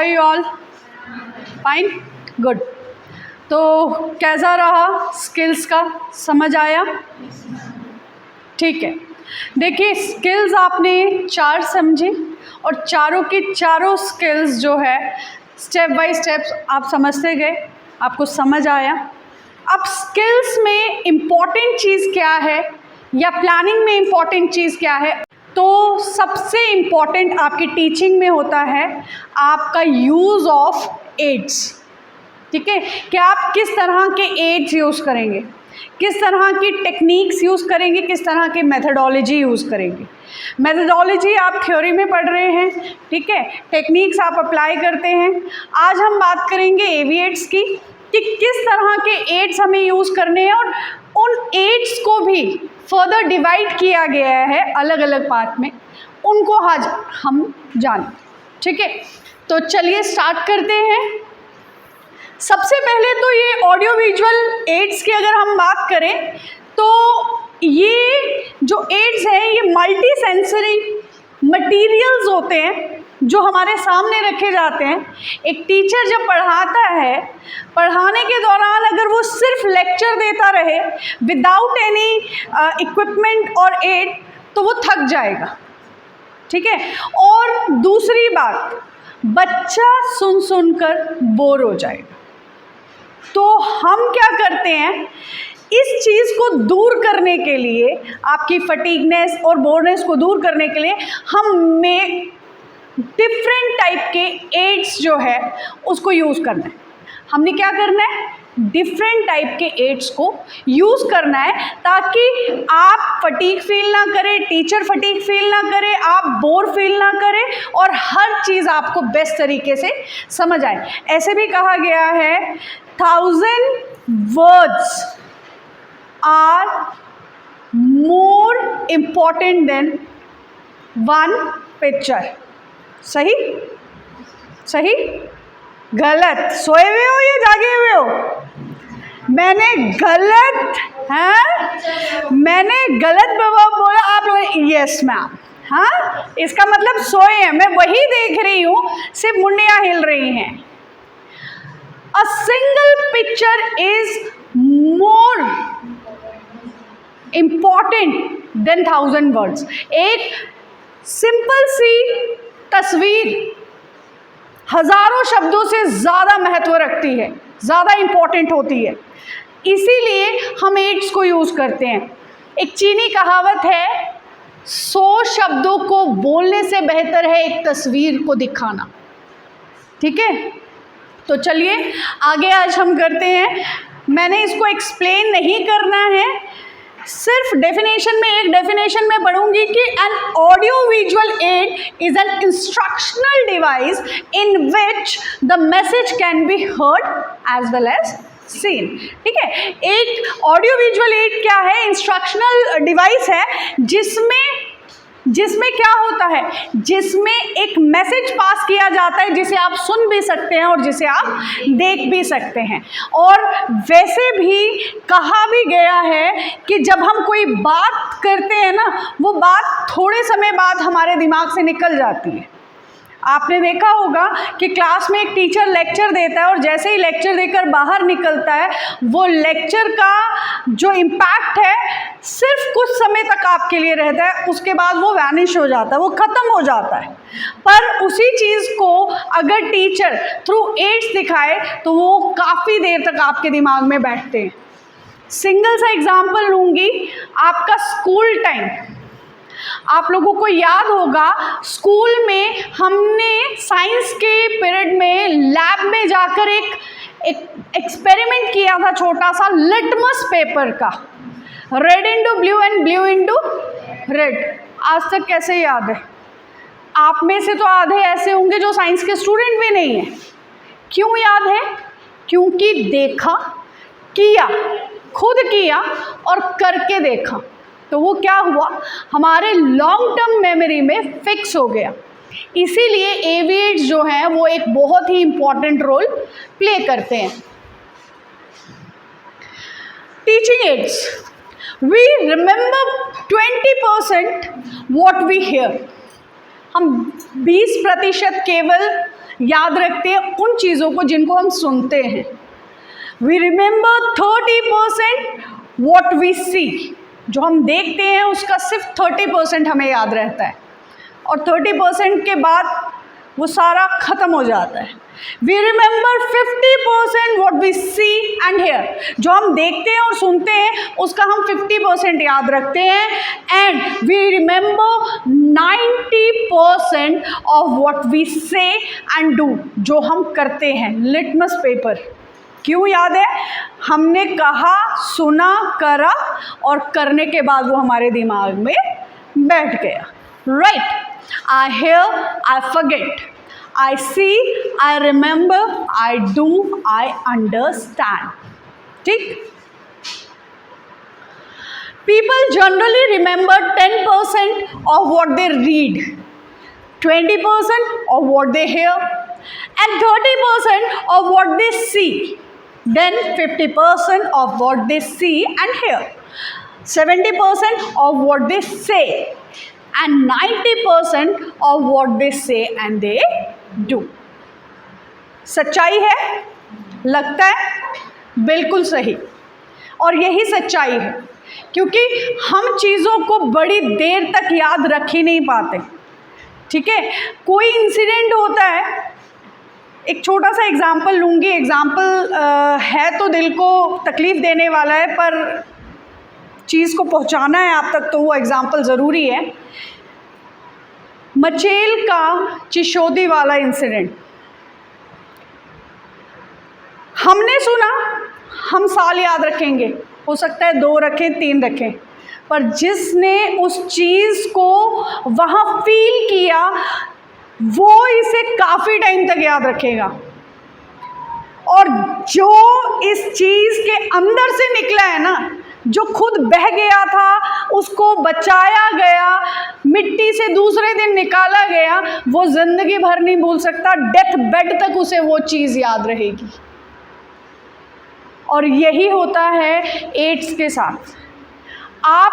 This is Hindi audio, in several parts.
are you all? Fine? Good. तो कैसा रहा स्किल्स का, समझ आया? ठीक है, देखिए स्किल्स आपने 4 समझी और चारों की चारों स्किल्स जो है स्टेप बाय स्टेप आप समझते गए, आपको समझ आया। अब स्किल्स में इम्पॉर्टेंट चीज़ क्या है या प्लानिंग में इम्पॉर्टेंट चीज़ क्या है? तो सबसे इम्पॉर्टेंट आपकी टीचिंग में होता है आपका यूज़ ऑफ एड्स। ठीक है, कि आप किस तरह के एड्स यूज़ करेंगे, किस तरह की टेक्निक्स यूज़ करेंगे, किस तरह की मेथडोलॉजी यूज़ करेंगे। मेथडोलॉजी आप थ्योरी में पढ़ रहे हैं, ठीक है, टेक्निक्स आप अप्लाई करते हैं। आज हम बात करेंगे एविएट्स की कि किस तरह के एड्स हमें यूज़ करने हैं और उन एड्स को भी फर्दर डिवाइड किया गया है अलग अलग पार्ट में, उनको आज हम जानें। ठीक है, तो चलिए स्टार्ट करते हैं। सबसे पहले तो ये ऑडियो विजुअल एड्स की अगर हम बात करें तो ये जो एड्स हैं ये मल्टी सेंसरी मटीरियल्स होते हैं जो हमारे सामने रखे जाते हैं। एक टीचर जब पढ़ाता है, पढ़ाने के दौरान अगर वो सिर्फ लेक्चर देता रहे विदाउट एनी इक्विपमेंट और एड तो वो थक जाएगा। ठीक है, और दूसरी बात, बच्चा सुन सुनकर बोर हो जाएगा। तो हम क्या करते हैं, इस चीज़ को दूर करने के लिए, आपकी फटीगनेस और बोरनेस को दूर करने के लिए हमें डिफरेंट टाइप के एड्स जो है उसको यूज़ करना है। हमने क्या करना है, डिफरेंट टाइप के एड्स को यूज़ करना है ताकि आप फटीग फील ना करें, टीचर फटीग फील ना करे, आप बोर फील ना करें और हर चीज़ आपको बेस्ट तरीके से समझ आए। ऐसे भी कहा गया है 1000 words are more important than 1 picture। सही? सही? गलत? सोए हुए हो या जागे हुए हो? मैंने गलत, हाँ मैंने गलत बोला, आप लोग यस मैम, हाँ इसका मतलब सोए हैं, मैं वही देख रही हूँ, सिर्फ मुंडियाँ हिल रही हैं। A single picture is more important than 1000 words। एक सिंपल सी तस्वीर हजारों शब्दों से ज़्यादा महत्व रखती है, ज़्यादा इम्पोर्टेंट होती है, इसीलिए हम एड्स को यूज़ करते हैं। एक चीनी कहावत है, 100 शब्दों को बोलने से बेहतर है एक तस्वीर को दिखाना। ठीक है, तो चलिए आगे आज हम करते हैं। मैंने इसको एक्सप्लेन नहीं करना है, सिर्फ डेफिनेशन में, एक डेफिनेशन में पढ़ूंगी कि an audio visual aid is an instructional device in which the message can be heard as well as seen. ठीक है, एक ऑडियो विजुअल एड क्या है, इंस्ट्रक्शनल डिवाइस है जिसमें क्या होता है, जिसमें एक मैसेज पास किया जाता है जिसे आप सुन भी सकते हैं और जिसे आप देख भी सकते हैं। और वैसे भी कहा भी गया है कि जब हम कोई बात करते हैं ना, वो बात थोड़े समय बाद हमारे दिमाग से निकल जाती है। आपने देखा होगा कि क्लास में एक टीचर लेक्चर देता है और जैसे ही लेक्चर देकर बाहर निकलता है, वो लेक्चर का जो इम्पैक्ट है सिर्फ कुछ समय तक आपके लिए रहता है, उसके बाद वो वैनिश हो जाता है, वो ख़त्म हो जाता है। पर उसी चीज़ को अगर टीचर थ्रू एड्स दिखाए तो वो काफ़ी देर तक आपके दिमाग में बैठते हैं। सिंगल सा एग्जाम्पल लूँगी, आपका स्कूल टाइम। आप लोगों को याद होगा स्कूल में हमने साइंस के पीरियड में लैब में जाकर एक एक्सपेरिमेंट किया था, छोटा सा लिटमस पेपर का, red into blue and blue into red. आज तक कैसे याद है? आप में से तो आधे ऐसे होंगे जो साइंस के स्टूडेंट भी नहीं है। क्यों याद है? क्योंकि देखा, किया, खुद किया और करके देखा, तो वो क्या हुआ, हमारे लॉन्ग टर्म मेमोरी में फिक्स हो गया। इसीलिए एविएट्स जो हैं वो एक बहुत ही इम्पॉर्टेंट रोल प्ले करते हैं। Teaching aids, we remember 20% what we hear. हम 20% केवल याद रखते हैं उन चीज़ों को जिनको हम सुनते हैं। वी रिमेंबर 30% वॉट वी सी, जो हम देखते हैं उसका सिर्फ 30% हमें याद रहता है, और 30% के बाद वो सारा ख़त्म हो जाता है। We remember 50% what we see and hear, जो हम देखते हैं और सुनते हैं उसका हम 50% याद रखते हैं। And we remember 90% of what we say and do, जो हम करते हैं। लिटमस पेपर क्यों याद है? हमने कहा, सुना, करा और करने के बाद वो हमारे दिमाग में बैठ गया। Right, I hear, I forget, I see, I remember, I do, I understand. ठीक? People generally remember 10% of what they read, 20% of what they hear, and 30% of what they see, then 50% of what they see and hear, 70% of what they say, and 90% of what they say and they do. सच्चाई है? लगता है? बिल्कुल सही, और यही सच्चाई है, क्योंकि हम चीज़ों को बड़ी देर तक याद रख ही नहीं पाते। ठीक है, कोई इंसिडेंट होता है, एक छोटा सा एग्जाम्पल लूँगी, एग्जाम्पल है तो दिल को तकलीफ़ देने वाला है, पर चीज़ को पहुंचाना है आप तक तो वो एग्जाम्पल ज़रूरी है। मचेल का चिशोदी वाला इंसिडेंट हमने सुना, हम साल याद रखेंगे, हो सकता है 2 रखें, 3 रखें, पर जिसने उस चीज़ को वहाँ फील किया वो इसे काफ़ी टाइम तक याद रखेगा, और जो इस चीज़ के अंदर से निकला है ना, जो खुद बह गया था, उसको बचाया गया, मिट्टी से दूसरे दिन निकाला गया, वो ज़िंदगी भर नहीं भूल सकता, डेथ बेड तक उसे वो चीज़ याद रहेगी। और यही होता है एड्स के साथ। आप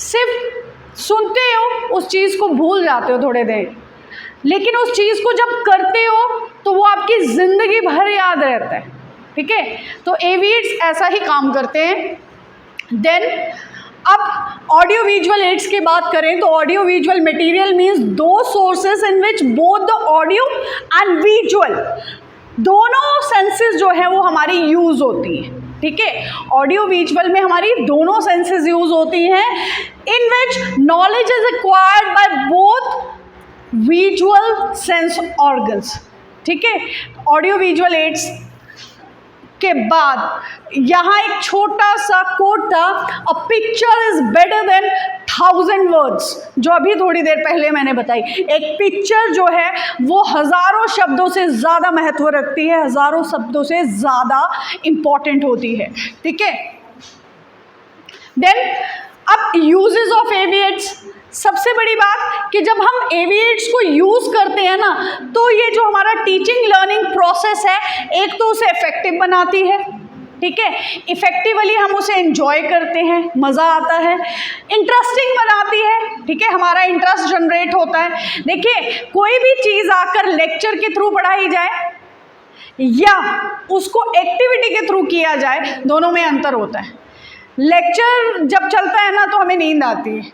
सिर्फ सुनते हो, उस चीज़ को भूल जाते हो थोड़े देर, लेकिन उस चीज़ को जब करते हो तो वो आपकी ज़िंदगी भर याद रहता है। ठीक है, तो एविड्स ऐसा ही काम करते हैं। देन अब ऑडियो विजुअल एड्स की बात करें तो ऑडियो विजुअल मटेरियल मीन्स दो sources in which both the audio and visual, दोनों सेंसेस जो है वो हमारी यूज़ होती हैं। ठीक है, ऑडियो विजुअल में हमारी दोनों सेंसेस यूज़ होती हैं, in which knowledge is acquired by both visual sense organs. ठीक है, ऑडियो विजुअल एड्स के बाद यहाँ एक छोटा सा कोट था, a picture is better than 1000 words, जो अभी थोड़ी देर पहले मैंने बताई। एक पिक्चर जो है वो हज़ारों शब्दों से ज़्यादा महत्व रखती है, हज़ारों शब्दों से ज़्यादा इम्पॉर्टेंट होती है। ठीक है, देन अब यूजेस ऑफ एविएट्स। सबसे बड़ी बात कि जब हम एविएट्स को यूज़ करते हैं ना, तो ये जो हमारा टीचिंग लर्निंग प्रोसेस है, एक तो उसे इफ़ेक्टिव बनाती है। ठीक है, इफ़ेक्टिवली हम उसे एंजॉय करते हैं, मज़ा आता है, इंटरेस्टिंग बनाती है। ठीक है, हमारा इंटरेस्ट जनरेट होता है। देखिए, कोई भी चीज़ आकर लेक्चर के थ्रू पढ़ाई जाए या उसको एक्टिविटी के थ्रू किया जाए, दोनों में अंतर होता है। लेक्चर जब चलता है ना तो हमें नींद आती है,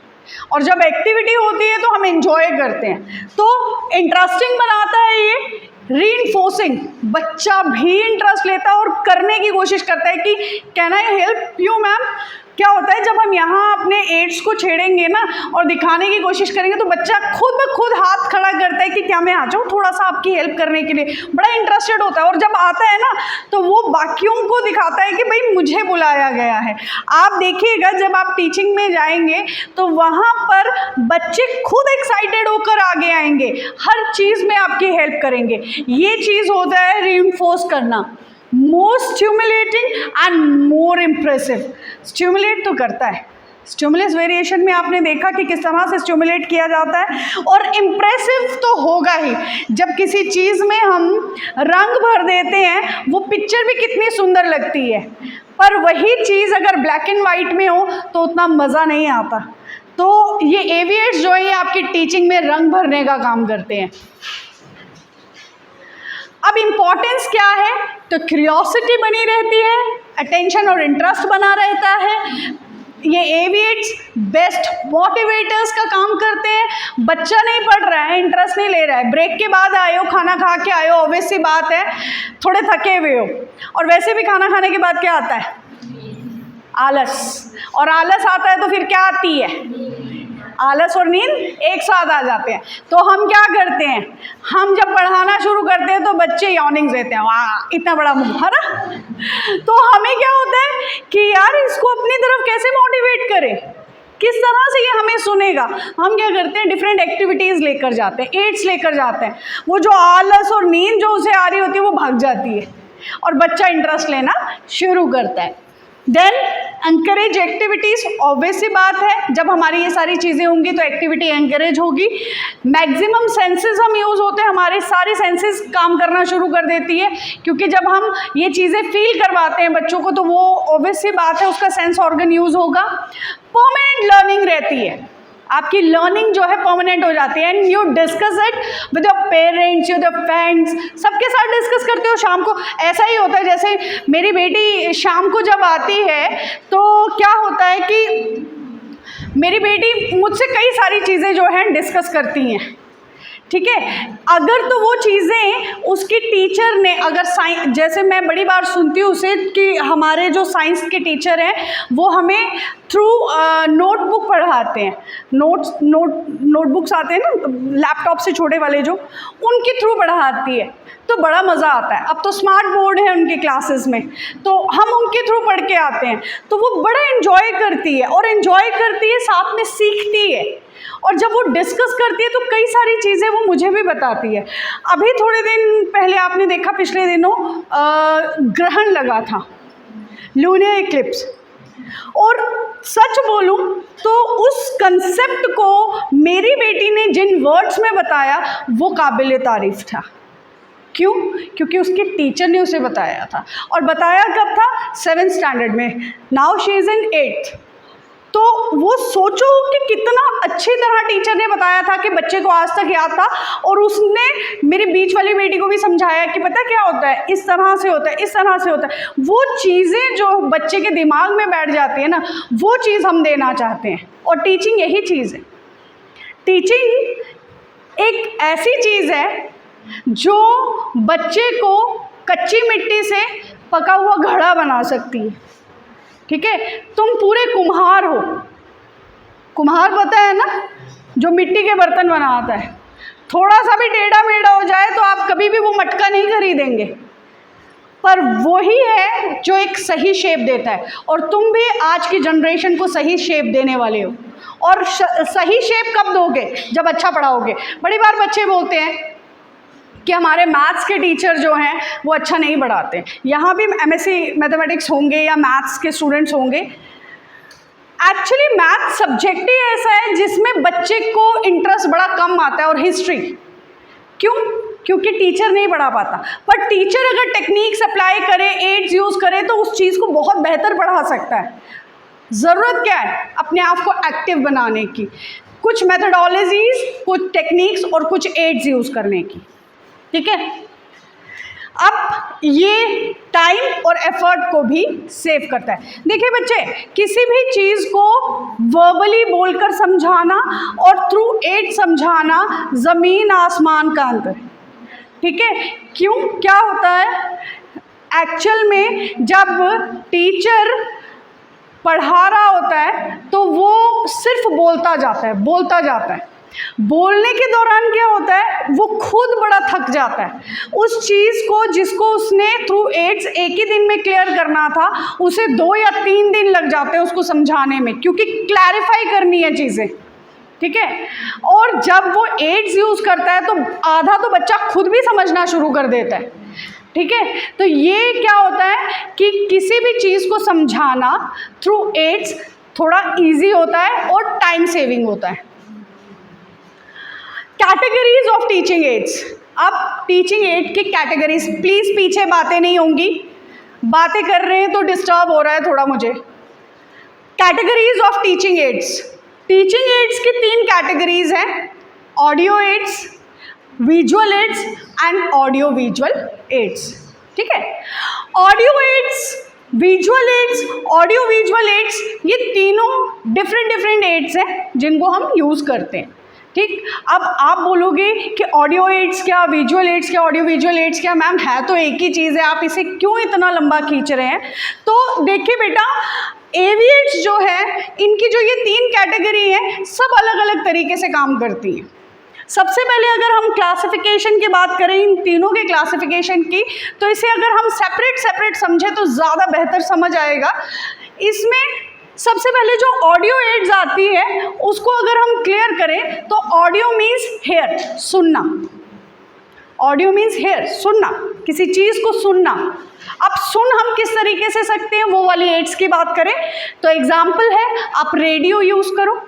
और जब एक्टिविटी होती है तो हम एंजॉय करते हैं। तो इंटरेस्टिंग बनाता है ये, रीइंफोर्सिंग, बच्चा भी इंटरेस्ट लेता है और करने की कोशिश करता है कि can I help you ma'am. क्या होता है, जब हम यहाँ अपने एड्स को छेड़ेंगे ना और दिखाने की कोशिश करेंगे तो बच्चा खुद ब खुद हाथ खड़ा करता है कि क्या मैं आ जाऊँ थोड़ा सा आपकी हेल्प करने के लिए, बड़ा इंटरेस्टेड होता है। और जब आता है ना तो वो बाकियों को दिखाता है कि भाई मुझे बुलाया गया है। आप देखिएगा जब आप टीचिंग में जाएंगे तो वहाँ पर बच्चे खुद एक्साइटेड होकर आगे आएंगे, हर चीज़ में आपकी हेल्प करेंगे। ये चीज़ होता है रीइंफोर्स करना, more stimulating and more impressive. Stimulate तो करता है, स्टिमुलस वेरिएशन में आपने देखा कि किस तरह से स्टिमुलेट किया जाता है, और इम्प्रेसिव तो होगा ही। जब किसी चीज़ में हम रंग भर देते हैं वो पिक्चर भी कितनी सुंदर लगती है, पर वही चीज़ अगर ब्लैक एंड वाइट में हो तो उतना मज़ा नहीं आता। तो ये एविएट्स जो है आपकी टीचिंग में रंग भरने का काम करते हैं। अब इम्पोर्टेंस क्या है, तो क्यूरियोसिटी बनी रहती है, अटेंशन और इंटरेस्ट बना रहता है। ये एविएट्स बेस्ट मोटिवेटर्स का काम करते हैं। बच्चा नहीं पढ़ रहा है, इंटरेस्ट नहीं ले रहा है, ब्रेक के बाद आए हो, खाना खा के आए हो, ऑब्वियस सी बात है थोड़े थके हुए हो, और वैसे भी खाना खाने के बाद क्या आता है, आलस, और आलस आता है तो फिर क्या आती है, आलस और नींद एक साथ आ जाते हैं। तो हम क्या करते हैं, हम जब पढ़ाना शुरू करते हैं तो बच्चे यॉर्निंग्स देते हैं, वाह इतना बड़ा मुंह, है ना। तो हमें क्या होता है कि यार इसको अपनी तरफ कैसे मोटिवेट करें, किस तरह से ये हमें सुनेगा। हम क्या करते हैं, डिफरेंट एक्टिविटीज़ लेकर जाते हैं, एड्स लेकर जाते हैं। वो जो आलस और नींद जो उसे आ रही होती है वो भाग जाती है और बच्चा इंटरेस्ट लेना शुरू करता है। देन एंकरेज एक्टिविटीज़, ऑब्वियस सी बात है जब हमारी ये सारी चीज़ें होंगी तो एक्टिविटी एंकरेज होगी। मैक्सिमम सेंसेस हम यूज़ होते हैं, हमारे सारे सेंसेस काम करना शुरू कर देती है, क्योंकि जब हम ये चीज़ें फील करवाते हैं बच्चों को तो वो ऑब्वियस सी बात है उसका सेंस ऑर्गन यूज़ होगा। परमानेंट लर्निंग रहती है, आपकी लर्निंग जो है परमानेंट हो जाती है। And you discuss it with your parents, with your friends, सबके साथ डिस्कस करते हो। शाम को ऐसा ही होता है, जैसे मेरी बेटी शाम को जब आती है तो क्या होता है कि मेरी बेटी मुझसे कई सारी चीज़ें जो हैं डिस्कस करती हैं, ठीक है। अगर तो वो चीज़ें उसकी टीचर ने, अगर साइंस, जैसे मैं बड़ी बार सुनती हूँ उसे कि हमारे जो साइंस के टीचर हैं वो हमें थ्रू नोटबुक पढ़ाते हैं, नोटबुक्स आते हैं ना लैपटॉप से छोटे वाले, जो उनके थ्रू पढ़ाती है तो बड़ा मज़ा आता है। अब तो स्मार्ट बोर्ड है उनके क्लासेस में, तो हम उनके थ्रू पढ़ के आते हैं तो वो बड़ा एंजॉय करती है, और एंजॉय करती है साथ में सीखती है, और जब वो डिस्कस करती है तो कई सारी चीज़ें वो मुझे भी बताती है। अभी थोड़े दिन पहले आपने देखा, पिछले दिनों ग्रहण लगा था, लूनियर इक्लिप्स, और सच बोलूं तो उस कंसेप्ट को मेरी बेटी ने जिन वर्ड्स में बताया वो काबिल तारीफ था। क्यों? क्योंकि उसके टीचर ने उसे बताया था, और बताया कब था, 7th स्टैंडर्ड में, now she is in 8th। तो वो सोचो कि कितना अच्छी तरह टीचर ने बताया था कि बच्चे को आज तक याद था, और उसने मेरी बीच वाली बेटी को भी समझाया कि पता क्या होता है, इस तरह से होता है, इस तरह से होता है। वो चीज़ें जो बच्चे के दिमाग में बैठ जाती है ना, वो चीज़ हम देना चाहते हैं, और टीचिंग यही चीज़ है। टीचिंग एक ऐसी चीज़ है जो बच्चे को कच्ची मिट्टी से पका हुआ घड़ा बना सकती है, ठीक है। तुम पूरे कुम्हार हो, कुम्हार पता है ना, जो मिट्टी के बर्तन बनाता है, थोड़ा सा भी टेढ़ा मेढ़ा हो जाए तो आप कभी भी वो मटका नहीं खरीदेंगे, पर वही है जो एक सही शेप देता है। और तुम भी आज की जनरेशन को सही शेप देने वाले हो, और सही शेप कब दोगे, जब अच्छा पढ़ाओगे। बड़ी बार बच्चे बोलते हैं कि हमारे मैथ्स के टीचर जो हैं वो अच्छा नहीं पढ़ाते। यहाँ भी MSc मैथमेटिक्स होंगे या मैथ्स के स्टूडेंट्स होंगे। एक्चुअली मैथ्स सब्जेक्ट ही ऐसा है जिसमें बच्चे को इंटरेस्ट बड़ा कम आता है, और हिस्ट्री। क्यों? क्योंकि टीचर नहीं पढ़ा पाता। पर टीचर अगर टेक्निक्स अप्लाई करे, एड्स यूज़ करे, तो उस चीज़ को बहुत बेहतर पढ़ा सकता है। ज़रूरत क्या है, अपने आप को एक्टिव बनाने की, कुछ मेथडोलॉजीज़, कुछ टेक्निक्स और कुछ एड्स यूज़ करने की, ठीक है। अब ये टाइम और एफर्ट को भी सेव करता है। देखिए बच्चे, किसी भी चीज़ को वर्बली बोलकर समझाना और थ्रू एड समझाना ज़मीन आसमान का अंतर है, ठीक है। क्यों? क्या होता है एक्चुअल में, जब टीचर पढ़ा रहा होता है तो वो सिर्फ बोलता जाता है, बोलता जाता है। बोलने के दौरान क्या होता है, वो खुद बड़ा थक जाता है। उस चीज़ को जिसको उसने थ्रू एड्स एक ही दिन में क्लियर करना था, उसे 2 या 3 दिन लग जाते हैं उसको समझाने में, क्योंकि क्लैरिफाई करनी है चीज़ें, ठीक है। और जब वो एड्स यूज़ करता है तो आधा तो बच्चा खुद भी समझना शुरू कर देता है, ठीक है। तो ये क्या होता है कि किसी भी चीज़ को समझाना थ्रू एड्स थोड़ा ईजी होता है और टाइम सेविंग होता है। Categories of teaching ads. अब टीचिंग एड की कैटेगरीज, प्लीज़ पीछे बातें नहीं होंगी, बातें कर रहे हैं तो डिस्टर्ब हो रहा है थोड़ा मुझे। Categories of teaching aids. Teaching aids की 3 कैटेगरीज हैं, audio aids, visual aids and audio visual aids. ठीक है, audio aids, visual aids, audio visual aids, ये तीनों डिफरेंट एड्स हैं जिनको हम यूज़ करते हैं। ठीक, अब आप बोलोगे कि ऑडियो एड्स क्या, विजुअल एड्स क्या, ऑडियो विजुअल एड्स क्या, मैम है तो एक ही चीज़ है, आप इसे क्यों इतना लंबा खींच रहे हैं? तो देखिए बेटा, AV एड्स जो है, इनकी जो ये 3 कैटेगरी है, सब अलग अलग तरीके से काम करती हैं। सबसे पहले अगर हम क्लासिफिकेशन की बात करें, इन तीनों के क्लासिफिकेशन की, तो इसे अगर हम सेपरेट समझें तो ज़्यादा बेहतर समझ आएगा। इसमें सबसे पहले जो ऑडियो एड्स आती है उसको अगर हम क्लियर करें तो ऑडियो मीन्स हेयर, सुनना। ऑडियो मीन्स हेयर, सुनना, किसी चीज़ को सुनना। अब सुन हम किस तरीके से सकते हैं, वो वाली एड्स की बात करें तो एग्जाम्पल है, आप रेडियो यूज़ करो,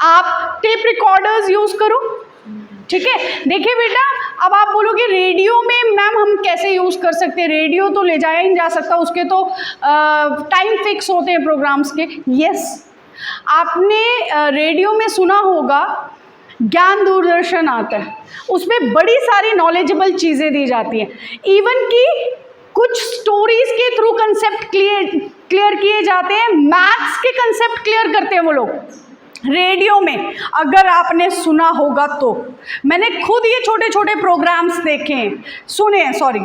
आप टेप रिकॉर्डर्स यूज़ करो। ठीक है, देखिए बेटा, अब आप बोलोगे रेडियो में मैम हम कैसे यूज़ कर सकते हैं, रेडियो तो ले जाया ही नहीं जा सकता, उसके तो टाइम फिक्स होते हैं प्रोग्राम्स के। यस, आपने रेडियो में सुना होगा ज्ञान दूरदर्शन आता है, उसमें बड़ी सारी नॉलेजेबल चीज़ें दी जाती हैं, इवन कि कुछ स्टोरीज के थ्रू कंसेप्ट क्लियर किए जाते हैं, मैथ्स के कंसेप्ट क्लियर करते हैं वो लोग रेडियो में, अगर आपने सुना होगा तो। मैंने खुद ये छोटे छोटे प्रोग्राम्स देखे हैं, सुने हैं, सॉरी,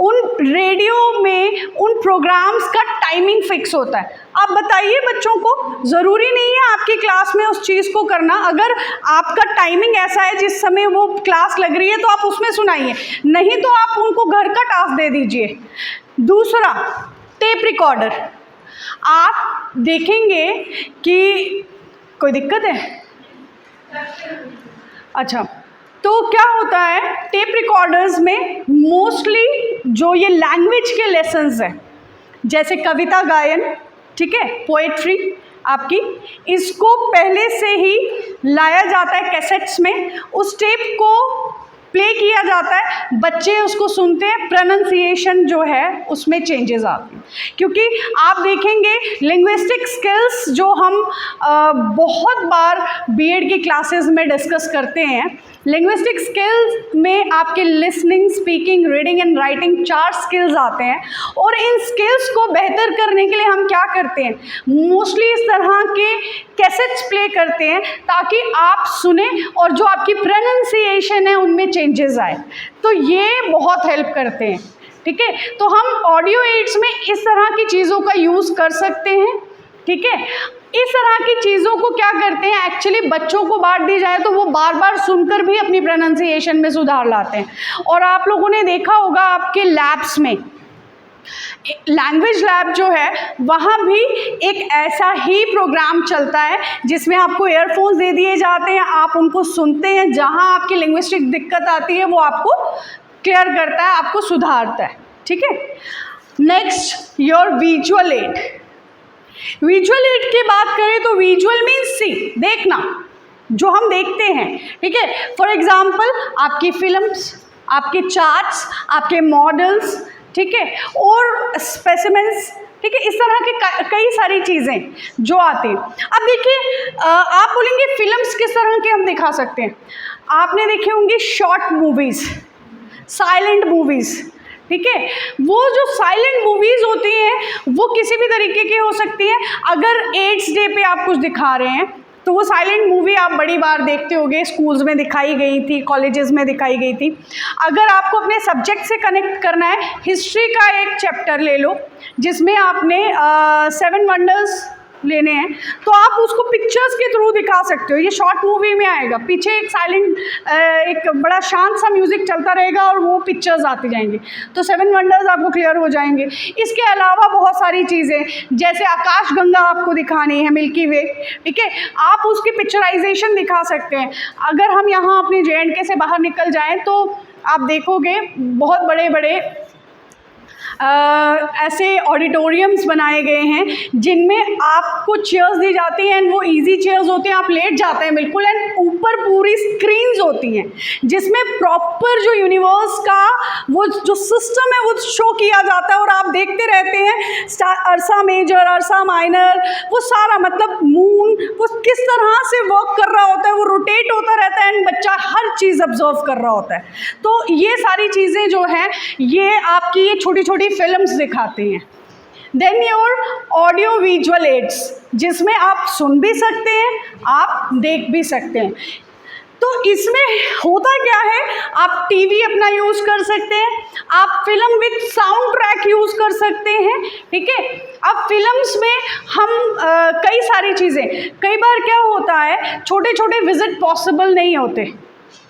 उन रेडियो में उन प्रोग्राम्स का टाइमिंग फिक्स होता है। आप बताइए बच्चों को, ज़रूरी नहीं है आपकी क्लास में उस चीज़ को करना, अगर आपका टाइमिंग ऐसा है जिस समय वो क्लास लग रही है तो आप उसमें सुनाइए, नहीं तो आप उनको घर का टास्क दे दीजिए। दूसरा, टेप रिकॉर्डर, आप देखेंगे कि कोई दिक्कत है? अच्छा, तो क्या होता है टेप रिकॉर्डर्स में मोस्टली जो ये लैंग्वेज के लेसन्स हैं, जैसे कविता गायन, ठीक है, पोएट्री आपकी, इसको पहले से ही लाया जाता है कैसेट्स में, उस टेप को प्ले किया जाता है, बच्चे उसको सुनते हैं, प्रोनाउंसिएशन जो है उसमें चेंजेस आते हैं। क्योंकि आप देखेंगे लिंग्विस्टिक स्किल्स जो हम बहुत बार बीएड की क्लासेस में डिस्कस करते हैं, लिंग्विस्टिक स्किल्स में आपके listening, speaking, reading and writing 4 skills आते हैं, और इन स्किल्स को बेहतर करने के लिए हम क्या करते हैं, मोस्टली इस तरह के कैसेट्स प्ले करते हैं ताकि आप सुने और जो आपकी प्रोनाउंसिएशन है उनमें चेंजेस आए, तो ये बहुत हेल्प करते हैं। ठीक है, तो हम ऑडियो एड्स में इस तरह की चीज़ों का यूज़ कर सकते हैं। ठीक है, इस तरह की चीज़ों को क्या करते हैं, एक्चुअली बच्चों को बांट दी जाए तो वो बार बार सुनकर भी अपनी प्रोनाउंसिएशन में सुधार लाते हैं। और आप लोगों ने देखा होगा आपके लैब्स में, लैंग्वेज लैब जो है वहाँ भी एक ऐसा ही प्रोग्राम चलता है जिसमें आपको ईयरफोन्स दे दिए जाते हैं, आप उनको सुनते हैं, जहाँ आपकी लिंग्विस्टिक दिक्कत आती है वो आपको क्लियर करता है, आपको सुधारता है। ठीक है, next your visual add. Visual add की बात करें तो विजुअल मीन्स सी, देखना, जो हम देखते हैं। ठीक है, फॉर एग्जाम्पल आपकी फिल्म्स, आपके चार्ट्स, आपके मॉडल्स, ठीक है, और स्पेसिमेंस, ठीक है, इस तरह के कई सारी चीज़ें जो आती हैं। अब देखिए, आप बोलेंगे फिल्म्स किस तरह के हम दिखा सकते हैं, आपने देखे होंगे शॉर्ट मूवीज़, साइलेंट मूवीज़। ठीक है, वो जो साइलेंट मूवीज़ होती हैं वो किसी भी तरीके की हो सकती है। अगर एड्स डे पे आप कुछ दिखा रहे हैं तो वो साइलेंट मूवी आप बड़ी बार देखते होंगे, स्कूल्स में दिखाई गई थी, कॉलेजेस में दिखाई गई थी। अगर आपको अपने सब्जेक्ट से कनेक्ट करना है, हिस्ट्री का एक चैप्टर ले लो जिसमें आपने 7 वंडर्स लेने हैं, तो आप उसको पिक्चर्स के थ्रू दिखा सकते हो। ये शॉर्ट मूवी में आएगा, पीछे एक साइलेंट, एक बड़ा शांत सा म्यूज़िक चलता रहेगा और वो पिक्चर्स आती जाएंगी, तो 7 वंडर्स आपको क्लियर हो जाएंगे। इसके अलावा बहुत सारी चीज़ें, जैसे आकाशगंगा आपको दिखानी है, मिल्की वे, ठीक है, आप उसकी पिक्चराइजेशन दिखा सकते हैं। अगर हम यहाँ अपने JNK से बाहर निकल जाएँ तो आप देखोगे बहुत बड़े बड़े ऐसे ऑडिटोरियम्स बनाए गए हैं जिनमें आपको चेयर्स दी जाती हैं, एंड वो इजी चेयर्स होते हैं, आप लेट जाते हैं बिल्कुल, एंड ऊपर पूरी स्क्रीन्स होती हैं जिसमें प्रॉपर जो यूनिवर्स का वो जो सिस्टम है वो शो किया जाता है और आप देखते रहते हैं अर्सा मेजर, अर्सा माइनर, वो सारा मतलब मून वो किस तरह से वर्क कर रहा होता है, वो रोटेट होता रहता है एंड बच्चा हर चीज़ ऑब्जर्व कर रहा होता है। तो ये सारी चीज़ें जो हैं ये आपकी ये छोटी छोटी फिल्म्स दिखाती हैं। Then your audio visual aids, जिसमें आप सुन भी सकते हैं, आप देख भी सकते हैं। तो इसमें होता क्या है, आप टीवी अपना यूज़ कर सकते हैं, आप film with sound track use कर सकते हैं, ठीक है। अब फिल्म्स में हम कई सारी चीज़ें, कई बार क्या होता है छोटे छोटे विजिट पॉसिबल नहीं होते,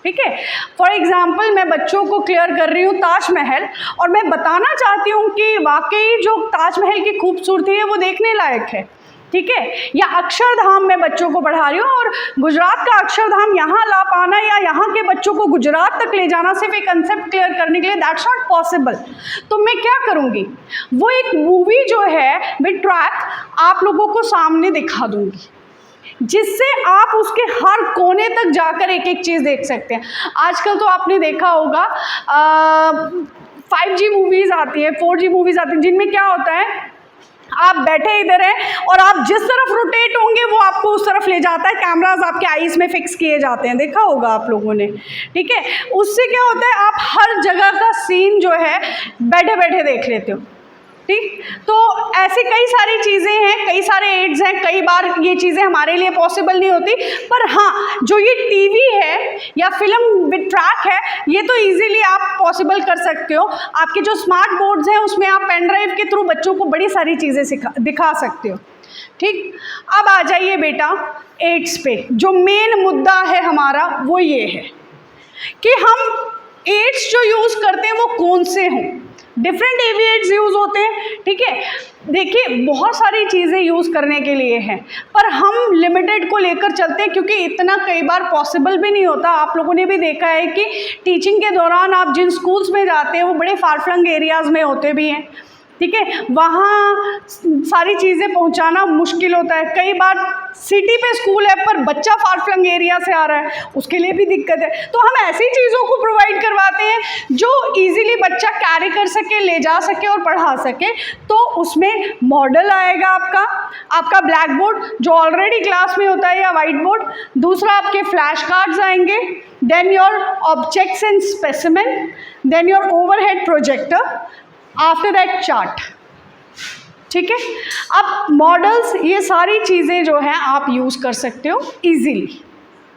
ठीक है। फॉर एग्ज़ाम्पल मैं बच्चों को क्लियर कर रही हूँ ताजमहल, और मैं बताना चाहती हूँ कि वाकई जो ताजमहल की खूबसूरती है वो देखने लायक है, ठीक है। या अक्षरधाम मैं बच्चों को पढ़ा रही हूँ और गुजरात का अक्षरधाम यहाँ ला पाना या यहाँ के बच्चों को गुजरात तक ले जाना सिर्फ एक कंसेप्ट क्लियर करने के लिए, दैट्स नॉट पॉसिबल। तो मैं क्या करूँगी, वो एक मूवी जो है विद ट्रैक आप लोगों को सामने दिखा दूँगी, जिससे आप उसके हर कोने तक जाकर एक एक चीज़ देख सकते हैं। आजकल तो आपने देखा होगा 5G मूवीज़ आती है, 4G मूवीज़ आती हैं, जिनमें क्या होता है आप बैठे इधर हैं और आप जिस तरफ रोटेट होंगे वो आपको उस तरफ ले जाता है, कैमराज आपके आईज में फिक्स किए जाते हैं, देखा होगा आप लोगों ने, ठीक है। उससे क्या होता है आप हर जगह का सीन जो है बैठे बैठे देख लेते हो, ठीक। तो ऐसी कई सारी चीज़ें हैं, कई सारे एड्स हैं, कई बार ये चीज़ें हमारे लिए पॉसिबल नहीं होती, पर हाँ जो ये टीवी है या फिल्म विद ट्रैक है ये तो इजीली आप पॉसिबल कर सकते हो। आपके जो स्मार्ट बोर्ड्स हैं उसमें आप पेन ड्राइव के थ्रू बच्चों को बड़ी सारी चीज़ें दिखा सकते हो, ठीक। अब आ जाइए बेटा एड्स पे, जो मेन मुद्दा है हमारा वो ये है कि हम एड्स जो यूज़ करते हैं वो कौन से हों। डिफरेंट एवी एड्स यूज़ होते हैं, ठीक है। देखिए बहुत सारी चीज़ें यूज़ करने के लिए हैं, पर हम लिमिटेड को लेकर चलते हैं क्योंकि इतना कई बार पॉसिबल भी नहीं होता। आप लोगों ने भी देखा है कि टीचिंग के दौरान आप जिन स्कूल्स में जाते हैं वो बड़े फार फ्लंग एरियाज़ में होते भी हैं, ठीक है। वहाँ सारी चीज़ें पहुँचाना मुश्किल होता है। कई बार सिटी पे स्कूल है पर बच्चा फार फ्लंग एरिया से आ रहा है, उसके लिए भी दिक्कत है। तो हम ऐसी चीज़ों को प्रोवाइड करवाते हैं जो इजीली बच्चा कैरी कर सके, ले जा सके और पढ़ा सके। तो उसमें मॉडल आएगा आपका ब्लैक बोर्ड जो ऑलरेडी क्लास में होता है या वाइट बोर्ड, दूसरा आपके फ्लैश कार्ड्स आएंगे, then your objects and specimen, then your overhead projector, after that chart, ठीक है। अब मॉडल्स ये सारी चीज़ें जो हैं आप यूज़ कर सकते हो इजीली,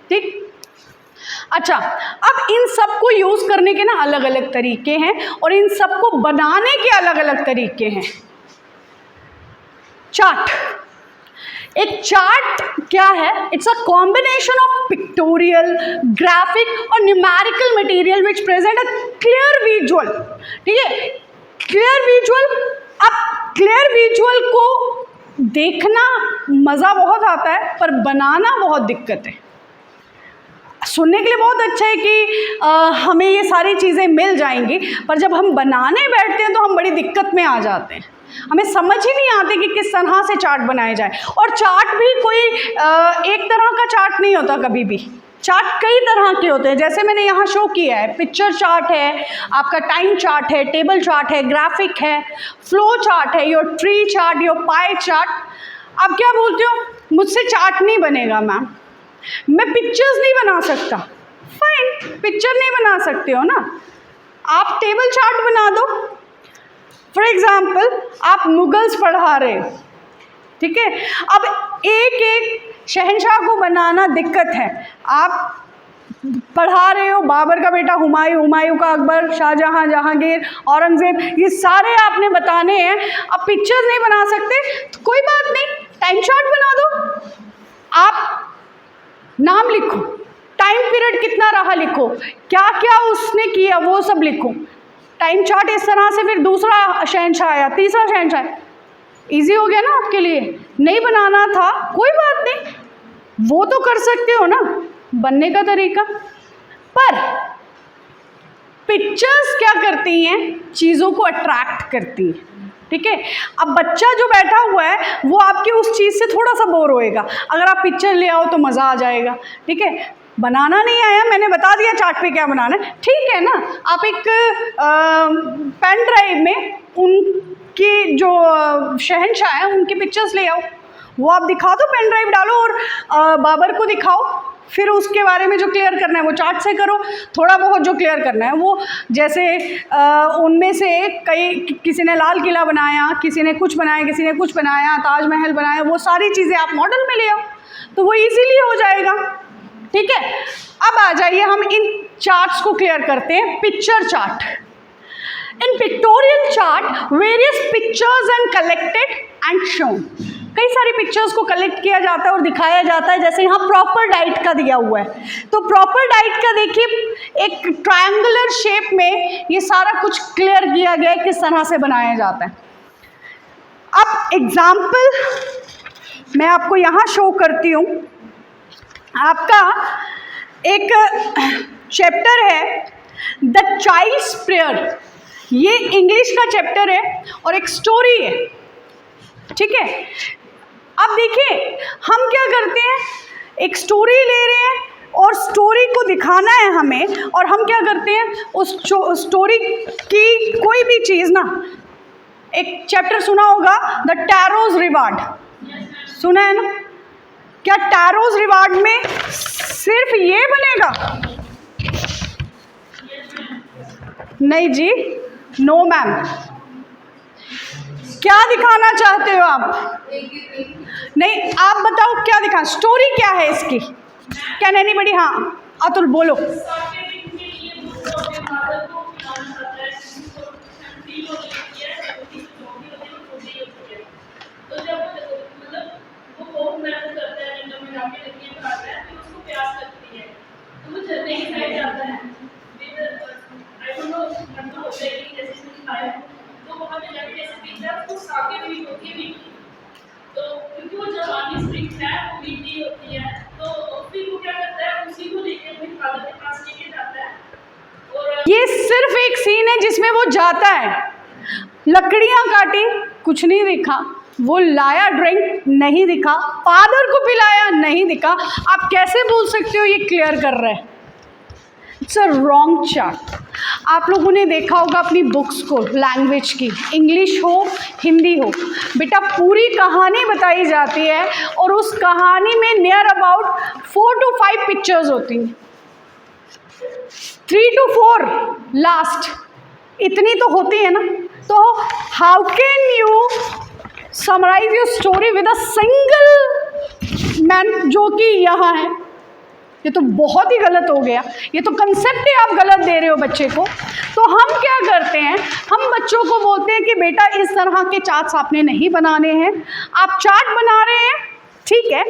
ठीक। अच्छा, अब इन सब को यूज़ करने के ना अलग अलग तरीके हैं और इन सब को बनाने के अलग अलग तरीके हैं। चार्ट, एक चार्ट क्या है, it's a combination of pictorial, graphic और numerical material which present a clear visual, ठीक है। क्लियर विजुअल, अब क्लियर विजुअल को देखना मज़ा बहुत आता है पर बनाना बहुत दिक्कत है। सुनने के लिए बहुत अच्छा है कि हमें ये सारी चीज़ें मिल जाएंगी, पर जब हम बनाने बैठते हैं तो हम बड़ी दिक्कत में आ जाते हैं। हमें समझ ही नहीं आती कि किस तरह से चार्ट बनाया जाए। और चार्ट भी कोई एक तरह का चार्ट नहीं होता, कभी भी चार्ट कई तरह के होते हैं। जैसे मैंने यहाँ शो किया है, पिक्चर चार्ट है, आपका टाइम चार्ट है, टेबल चार्ट है, ग्राफिक है, फ्लो चार्ट है, your tree chart, your pie chart. अब क्या बोलते हो, मुझसे चार्ट नहीं बनेगा मैम, मैं पिक्चर्स नहीं बना सकता। फाइन, पिक्चर नहीं बना सकते हो ना, आप टेबल चार्ट बना दो। फॉर एग्जाम्पल आप मुगल्स पढ़ा रहे हो, ठीक है। अब एक एक शहंशाह को बनाना दिक्कत है। आप पढ़ा रहे हो बाबर का बेटा हुमायूं, हुमायूं का अकबर, शाहजहां, जहांगीर, औरंगजेब, ये सारे आपने बताने हैं। अब पिक्चर्स नहीं बना सकते तो कोई बात नहीं, टाइम चार्ट बना दो। आप नाम लिखो, टाइम पीरियड कितना रहा लिखो, क्या क्या उसने किया वो सब लिखो। टाइम चार्ट इस तरह से, फिर दूसरा शहंशाह आया, तीसरा शहंशाह, इजी हो गया ना आपके लिए। नहीं बनाना था कोई बात नहीं, वो तो कर सकते हो ना बनने का तरीका। पर पिक्चर्स क्या करती हैं, चीज़ों को अट्रैक्ट करती हैं, ठीक है। अब बच्चा जो बैठा हुआ है वो आपकी उस चीज़ से थोड़ा सा बोर होएगा, अगर आप पिक्चर ले आओ तो मज़ा आ जाएगा, ठीक है। बनाना नहीं आया, मैंने बता दिया चार्ट पे क्या बनाना है, ठीक है ना। आप एक पेन ड्राइव में उनकी जो शहंशाह हैं उनकी पिक्चर्स ले आओ, वो आप दिखा दो, पेन ड्राइव डालो और बाबर को दिखाओ, फिर उसके बारे में जो क्लियर करना है वो चार्ट से करो। थोड़ा बहुत जो क्लियर करना है वो, जैसे उनमें से किसी ने लाल किला बनाया, किसी ने कुछ बनाया, किसी ने कुछ बनाया, ताजमहल बनाया, वो सारी चीज़ें आप मॉडल में ले आओ तो वो इजीली हो जाएगा, ठीक है। अब आ जाइए हम इन चार्ट्स को क्लियर करते हैं। Picture chart, in pictorial chart various pictures and collected and shown, कई सारी पिक्चर्स को कलेक्ट किया जाता है और दिखाया जाता है। जैसे यहाँ प्रॉपर डाइट का दिया हुआ है, तो प्रॉपर डाइट का देखिए एक ट्रायंगुलर शेप में ये सारा कुछ क्लियर किया गया है किस तरह से बनाया जाता है। अब एग्जाम्पल मैं आपको यहाँ शो करती हूँ। आपका एक चैप्टर है द चाइल्ड्स प्रेयर, ये इंग्लिश का चैप्टर है और एक स्टोरी है, ठीक है। अब देखिए हम क्या करते हैं, एक स्टोरी ले रहे हैं और स्टोरी को दिखाना है हमें, और हम क्या करते हैं उस स्टोरी की कोई भी चीज़ ना, एक चैप्टर सुना होगा द टैरोज रिवार्ड, सुना है ना। क्या टैरोज रिवार्ड में सिर्फ ये बनेगा? नहीं जी, नो मैम। क्या दिखाना चाहते हो आप? नहीं, आप बताओ क्या दिखा, स्टोरी क्या है इसकी? Can anybody? हाँ अतुल बोलो। तो क्योंकि वो जवानी स्ट्रिक्ट है, वो वीकली होती है, तो फिर वो क्या करता है, उसी को लेकर अपने फादर के पास लेके जाता है। और ये सिर्फ एक सीन है जिसमें वो जाता है, लकड़ियाँ काटी, कुछ नहीं दिखा, वो लाया ड्रिंक नहीं दिखा, फादर को पिलाया नहीं दिखा। आप कैसे बोल सकते हो ये क्लियर कर रहा है? It's a wrong chart. आप लोगों ने देखा होगा अपनी बुक्स को, लैंग्वेज की, इंग्लिश हो हिंदी हो, बेटा पूरी कहानी बताई जाती है और उस कहानी में नियर अबाउट 4 to 5 पिक्चर्स होती हैं, 3 to 4 लास्ट, इतनी तो होती है ना। तो how can you summarise your story with a single man जो कि यहाँ है? ये तो बहुत ही गलत हो गया, ये तो कंसेप्ट ही आप गलत दे रहे हो बच्चे को। तो हम क्या करते हैं, हम बच्चों को बोलते हैं कि बेटा इस तरह के चार्ट्स आपने नहीं बनाने हैं। आप चार्ट बना रहे हैं, ठीक है,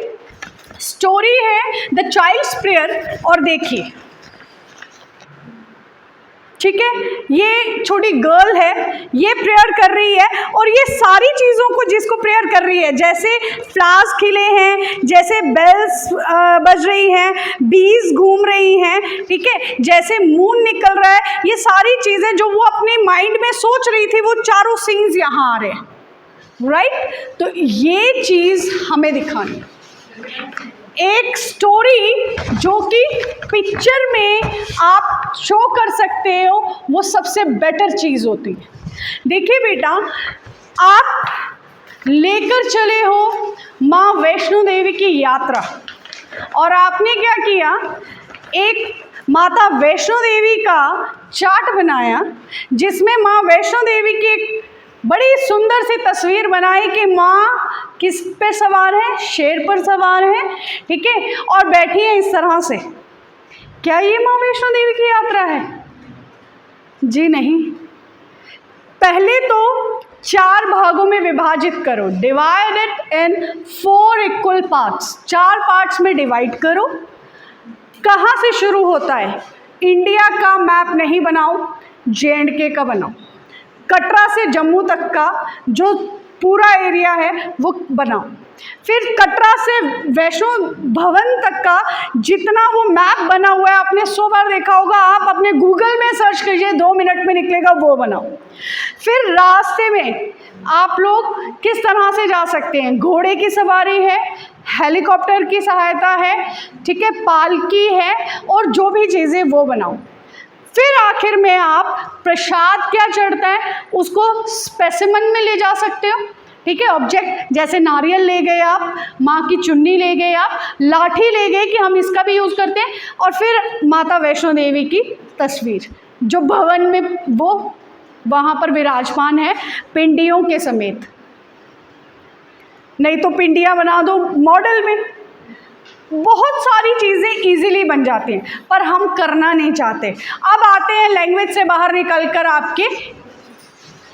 स्टोरी है द चाइल्ड्स प्रेयर, और देखिए, ठीक है, ये छोटी गर्ल है, ये प्रेयर कर रही है, और ये सारी चीज़ों को जिसको प्रेयर कर रही है, जैसे फ्लावर्स खिले हैं, जैसे बेल्स बज रही हैं, बीज घूम रही हैं, ठीक है, जैसे मून निकल रहा है, ये सारी चीज़ें जो वो अपने माइंड में सोच रही थी, वो चारों सीन्स यहाँ आ रहे हैं, राइट। तो ये चीज़ हमें दिखानी, एक स्टोरी जो कि पिक्चर में आप शो कर सकते हो, वो सबसे बेटर चीज़ होती है। देखिए बेटा, आप लेकर चले हो माँ वैष्णो देवी की यात्रा, और आपने क्या किया, एक माता वैष्णो देवी का चार्ट बनाया जिसमें माँ वैष्णो देवी की एक बड़ी सुंदर सी तस्वीर बनाई कि माँ किस पे सवार है, शेर पर सवार है, ठीक है, और बैठी है इस तरह से। क्या ये माँ वैष्णो देवी की यात्रा है? जी नहीं। पहले तो 4 भागों में विभाजित करो, divide it in 4 equal parts, 4 parts में डिवाइड करो। कहाँ से शुरू होता है? इंडिया का मैप नहीं बनाओ, J&K का बनाओ, कटरा से जम्मू तक का जो पूरा एरिया है वो बनाओ, फिर कटरा से वैष्णो भवन तक का जितना वो मैप बना हुआ है, आपने 100 बार देखा होगा, आप अपने गूगल में सर्च कीजिए, 2 मिनट में निकलेगा, वो बनाओ। फिर रास्ते में आप लोग किस तरह से जा सकते हैं, घोड़े की सवारी है, हेलीकॉप्टर की सहायता है, ठीक है, पालकी है, और जो भी चीज़ें वो बनाओ। फिर आखिर में आप प्रसाद क्या चढ़ता है उसको स्पेसिमन में ले जा सकते हो, ठीक है, ऑब्जेक्ट, जैसे नारियल ले गए आप, माँ की चुन्नी ले गए आप, लाठी ले गए कि हम इसका भी यूज़ करते हैं, और फिर माता वैष्णो देवी की तस्वीर जो भवन में वो वहाँ पर विराजमान है पिंडियों के समेत। नहीं तो पिंडियाँ बना दो मॉडल में, बहुत सारी चीज़ें इजीली बन जाती हैं, पर हम करना नहीं चाहते। अब आते हैं लैंग्वेज से बाहर निकलकर आपके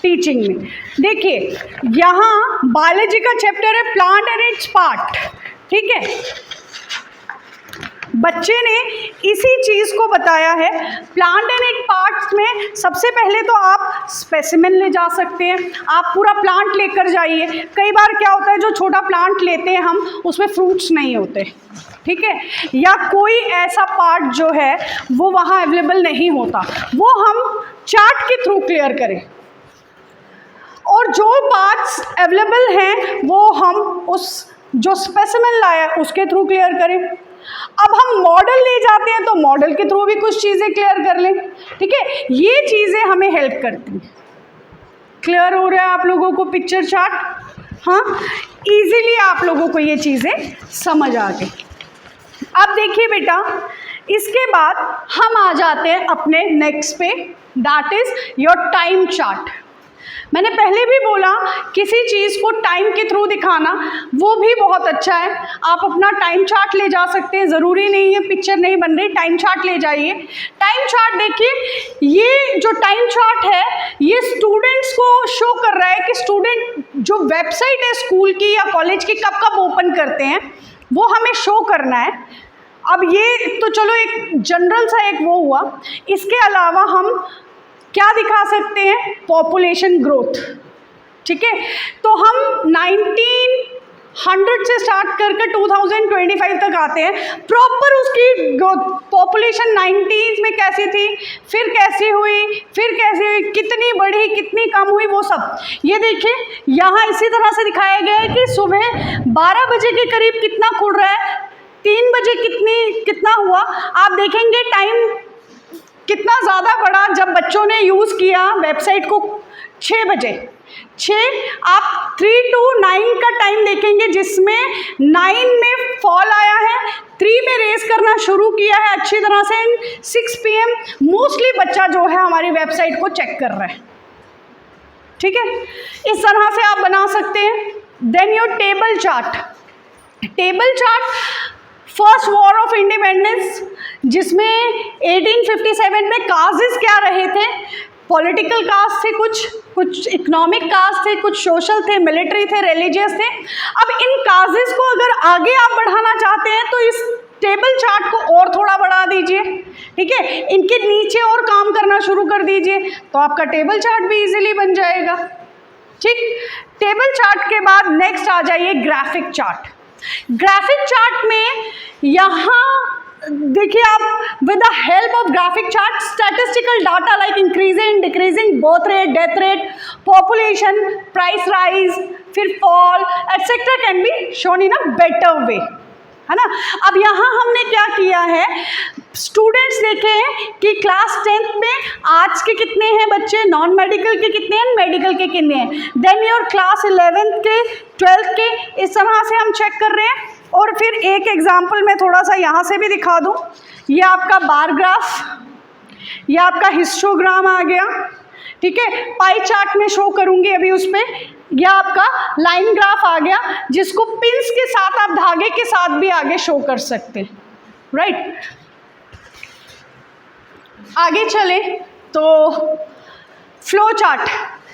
टीचिंग में। देखिए यहाँ बायोलॉजी का चैप्टर है प्लांट एंड इट्स पार्ट, ठीक है, बच्चे ने इसी चीज़ को बताया है। प्लांट एंड इट पार्ट्स में सबसे पहले तो आप स्पेसिमेन ले जा सकते हैं, आप पूरा प्लांट लेकर जाइए। कई बार क्या होता है, जो छोटा प्लांट लेते हैं हम, उसमें फ्रूट्स नहीं होते, ठीक है, या कोई ऐसा पार्ट जो है वो वहाँ अवेलेबल नहीं होता, वो हम चार्ट के थ्रू क्लियर करें, और जो पार्ट्स अवेलेबल हैं वो हम उस जो स्पेसिमेन लाया उसके थ्रू क्लियर करें। अब हम मॉडल ले जाते हैं तो मॉडल के थ्रू भी कुछ चीज़ें क्लियर कर लें, ठीक है, ये चीज़ें हमें हेल्प करती हैं। क्लियर हो रहा है आप लोगों को पिक्चर चार्ट? हाँ, इजीली आप लोगों को ये चीज़ें समझ आ गई। अब देखिए बेटा, इसके बाद हम आ जाते हैं अपने नेक्स्ट पे, that is your time chart. मैंने पहले भी बोला किसी चीज़ को टाइम के थ्रू दिखाना वो भी बहुत अच्छा है। आप अपना टाइम चार्ट ले जा सकते हैं, ज़रूरी नहीं है पिक्चर नहीं बन रही, टाइम चार्ट ले जाइए। टाइम चार्ट देखिए, ये जो टाइम चार्ट है ये स्टूडेंट्स को शो कर रहा है कि स्टूडेंट जो वेबसाइट है स्कूल की या कॉलेज की कब कब ओपन करते हैं वो हमें शो करना है। अब ये तो चलो एक जनरल सा एक वो हुआ, इसके अलावा हम क्या दिखा सकते हैं, पॉपुलेशन ग्रोथ, ठीक है, तो हम 1900 से स्टार्ट करके 2025 तक आते हैं, प्रॉपर उसकी ग्रोथ, पॉपुलेशन 90s में कैसी थी, फिर कैसी हुई, फिर कैसी हुई, कितनी बढ़ी, कितनी कम हुई, वो सब ये देखिए यहाँ इसी तरह से दिखाया गया है कि सुबह 12 बजे के करीब कितना खुल रहा है, 3 बजे कितना हुआ। आप देखेंगे टाइम कितना ज़्यादा बढ़ा जब बच्चों ने यूज़ किया वेबसाइट को 6 बजे। 6 आप 3 to 9 का टाइम देखेंगे जिसमें 9 में फॉल आया है, 3 में रेस करना शुरू किया है अच्छी तरह से, 6 PM मोस्टली बच्चा जो है हमारी वेबसाइट को चेक कर रहा है, ठीक है, इस तरह से आप बना सकते हैं। Then your table chart, table chart first war of independence जिसमें 1857 में काजेस क्या रहे थे, पॉलिटिकल कास्ट थे, कुछ इकोनॉमिक कास्ट थे, कुछ सोशल थे, मिलिट्री थे, रिलीजियस थे। अब इन काजेस को अगर आगे आप बढ़ाना चाहते हैं तो इस टेबल चार्ट को और थोड़ा बढ़ा दीजिए, ठीक है, इनके नीचे और काम करना शुरू कर दीजिए तो आपका टेबल चार्ट भी इजीली बन जाएगा, ठीक। टेबल चार्ट के बाद नेक्स्ट आ जाइए ग्राफिक चार्ट। ग्राफिक चार्ट में यहाँ देखिए आप with the help of graphic chart statistical data like increasing decreasing birth rate, death rate, population, price rise, फिर fall etcetera can be shown in a better way, है ना। अब यहाँ हमने क्या किया है, स्टूडेंट्स देखे हैं कि क्लास 10th में आर्ट्स के कितने हैं बच्चे, नॉन मेडिकल के कितने हैं, मेडिकल के कितने हैं, देन योर क्लास 11th के, 12th के, इस तरह से हम चेक कर रहे हैं। और फिर एक एग्जाम्पल मैं थोड़ा सा यहाँ से भी दिखा दूँ, ये आपका बार ग्राफ, ये आपका हिस्टोग्राम आ गया, ठीक है, पाई चार्ट में शो करूँगी अभी उस पर, यह आपका लाइन ग्राफ आ गया जिसको पिंस के साथ आप धागे के साथ भी आगे शो कर सकते हैं, राइट। आगे चले तो फ्लो चार्ट,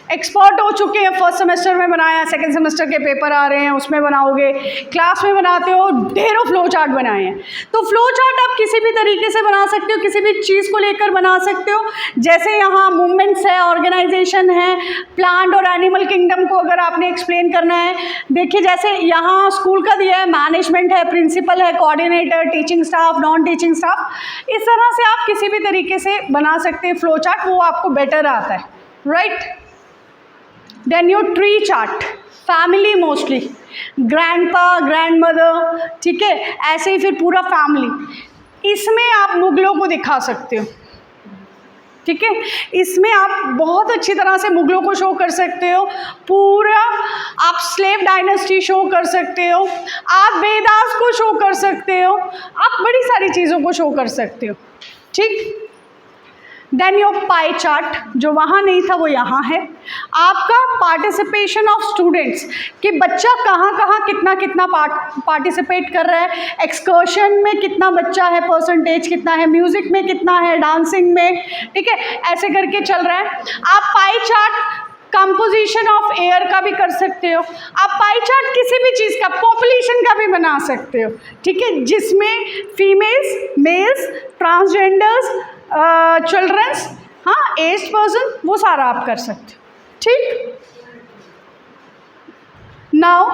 एक्सपर्ट हो चुके हैं, फर्स्ट सेमेस्टर में बनाया, सेकंड सेमेस्टर के पेपर आ रहे हैं उसमें बनाओगे, क्लास में बनाते हो, ढेरों फ्लो चार्ट बनाए हैं। तो फ्लो चार्ट आप किसी भी तरीके से बना सकते हो, किसी भी चीज़ को लेकर बना सकते हो। जैसे यहाँ मूवमेंट्स है, ऑर्गेनाइजेशन है, प्लांट और एनिमल किंगडम को अगर आपने एक्सप्लेन करना है, देखिए जैसे यहाँ स्कूल का दिया है, मैनेजमेंट है, प्रिंसिपल है, coordinator, teaching staff, non teaching staff, इस तरह से आप किसी भी तरीके से बना सकते हैं फ्लो चार्ट, वो आपको बेटर आता है, right. Then your tree chart, family mostly, grandpa, grandmother, ठीक है, ऐसे ही फिर पूरा फैमिली, इसमें आप मुगलों को दिखा सकते हो, ठीक है, इसमें आप बहुत अच्छी तरह से मुगलों को शो कर सकते हो, पूरा आप स्लेव डायनेस्टी शो कर सकते हो, आप वेदास को शो कर सकते हो, आप बड़ी सारी चीज़ों को शो कर सकते हो, ठीक। देन योर पाई चार्ट, जो वहाँ नहीं था वो यहाँ है, आपका पार्टिसिपेशन ऑफ स्टूडेंट्स, कि बच्चा कहाँ कहाँ कितना कितना पार्टिसिपेट कर रहा है, एक्सकर्शन में कितना बच्चा है, परसेंटेज कितना है, म्यूज़िक में कितना है, डांसिंग में, ठीक है, ऐसे करके चल रहा है। आप pie chart composition of air का भी कर सकते हो, आप पाई चार्ट किसी भी चीज़ का, पॉपुलेशन का भी बना सकते हो, ठीक है, जिसमें फीमेल्स, मेल्स, ट्रांसजेंडर्स, चिल्ड्रंस, हाँ, एज्ड पर्सन, वो सारा आप कर सकते हो, ठीक। नाउ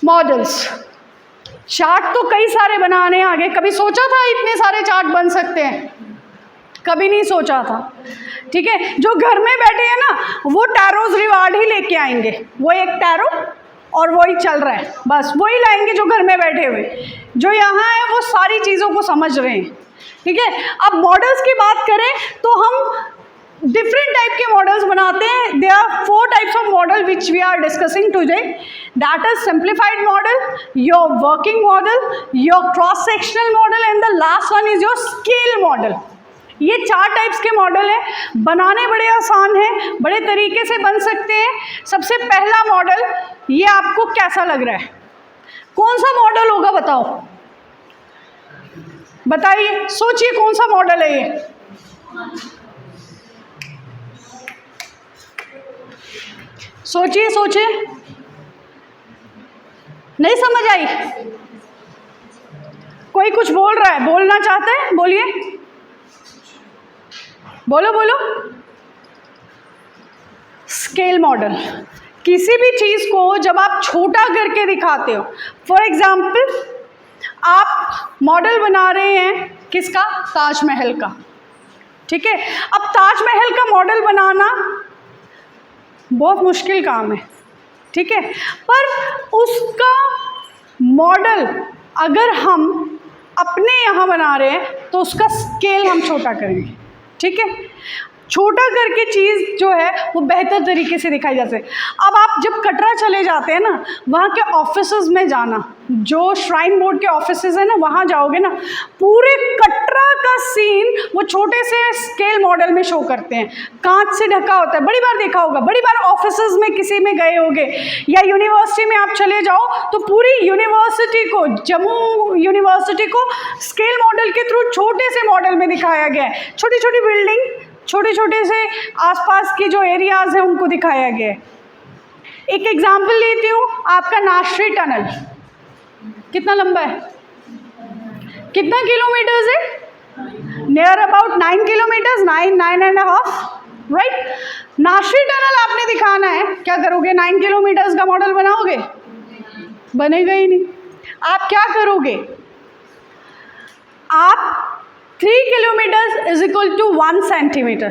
मॉडल्स, चार्ट तो कई सारे बनाने आगे, कभी सोचा था इतने सारे चार्ट बन सकते हैं? कभी नहीं सोचा था, ठीक है। जो घर में बैठे हैं ना, वो टैरोज रिवार्ड ही लेके आएंगे, वो एक टैरो और वही चल रहा है, बस वही लाएंगे जो घर में बैठे हुए। जो यहाँ है वो सारी चीज़ों को समझ रहे हैं, ठीक है। अब मॉडल्स की बात करें तो हम डिफरेंट टाइप के मॉडल्स बनाते हैं। There are 4 types of model which we are discussing today, that is simplified model, your working model, your cross sectional model and the last one is your scale model. ये 4 टाइप्स के मॉडल हैं, बनाने बड़े आसान हैं, बड़े तरीके से बन सकते हैं। सबसे पहला मॉडल, ये आपको कैसा लग रहा है? कौन सा मॉडल होगा बताओ, बताइए, सोचिए कौन सा मॉडल है ये? सोचिए सोचिए, नहीं समझ आई? कोई कुछ बोल रहा है, बोलना चाहता है, बोलिए, बोलो बोलो। स्केल मॉडल, किसी भी चीज़ को जब आप छोटा करके दिखाते हो, फॉर एग्जाम्पल आप मॉडल बना रहे हैं किसका? ताजमहल का, ठीक है। अब ताजमहल का मॉडल बनाना बहुत मुश्किल काम है, ठीक है, पर उसका मॉडल अगर हम अपने यहाँ बना रहे हैं तो उसका स्केल हम छोटा करेंगे, ठीक है। छोटा करके चीज़ जो है वो बेहतर तरीके से दिखाई जाती है। अब आप जब कटरा चले जाते हैं ना, वहाँ के ऑफिसेज में जाना, जो श्राइन बोर्ड के ऑफिसेज हैं ना, वहाँ जाओगे ना, पूरे कटरा का सीन वो छोटे से स्केल मॉडल में शो करते हैं, कांच से ढका होता है। बड़ी बार देखा होगा, बड़ी बार ऑफिसेज में किसी में गए होगे, या यूनिवर्सिटी में आप चले जाओ तो पूरी यूनिवर्सिटी को, जम्मू यूनिवर्सिटी को स्केल मॉडल के थ्रू छोटे से मॉडल में दिखाया गया है। छोटी छोटी बिल्डिंग, छोटे छोटे से आसपास के जो एरियाज़ हैं उनको दिखाया गया है। एक एग्जाम्पल लेती हूँ, आपका नाश्री टनल कितना लंबा है, कितना किलोमीटर्स है? Near about 9 kilometres, 9.5, right. Nashri tunnel आपने दिखाना है, क्या करोगे? 9 किलोमीटर्स का मॉडल बनाओगे? बनेगा ही नहीं। आप क्या करोगे? आप 3 kilometers is equal to 1 centimeter.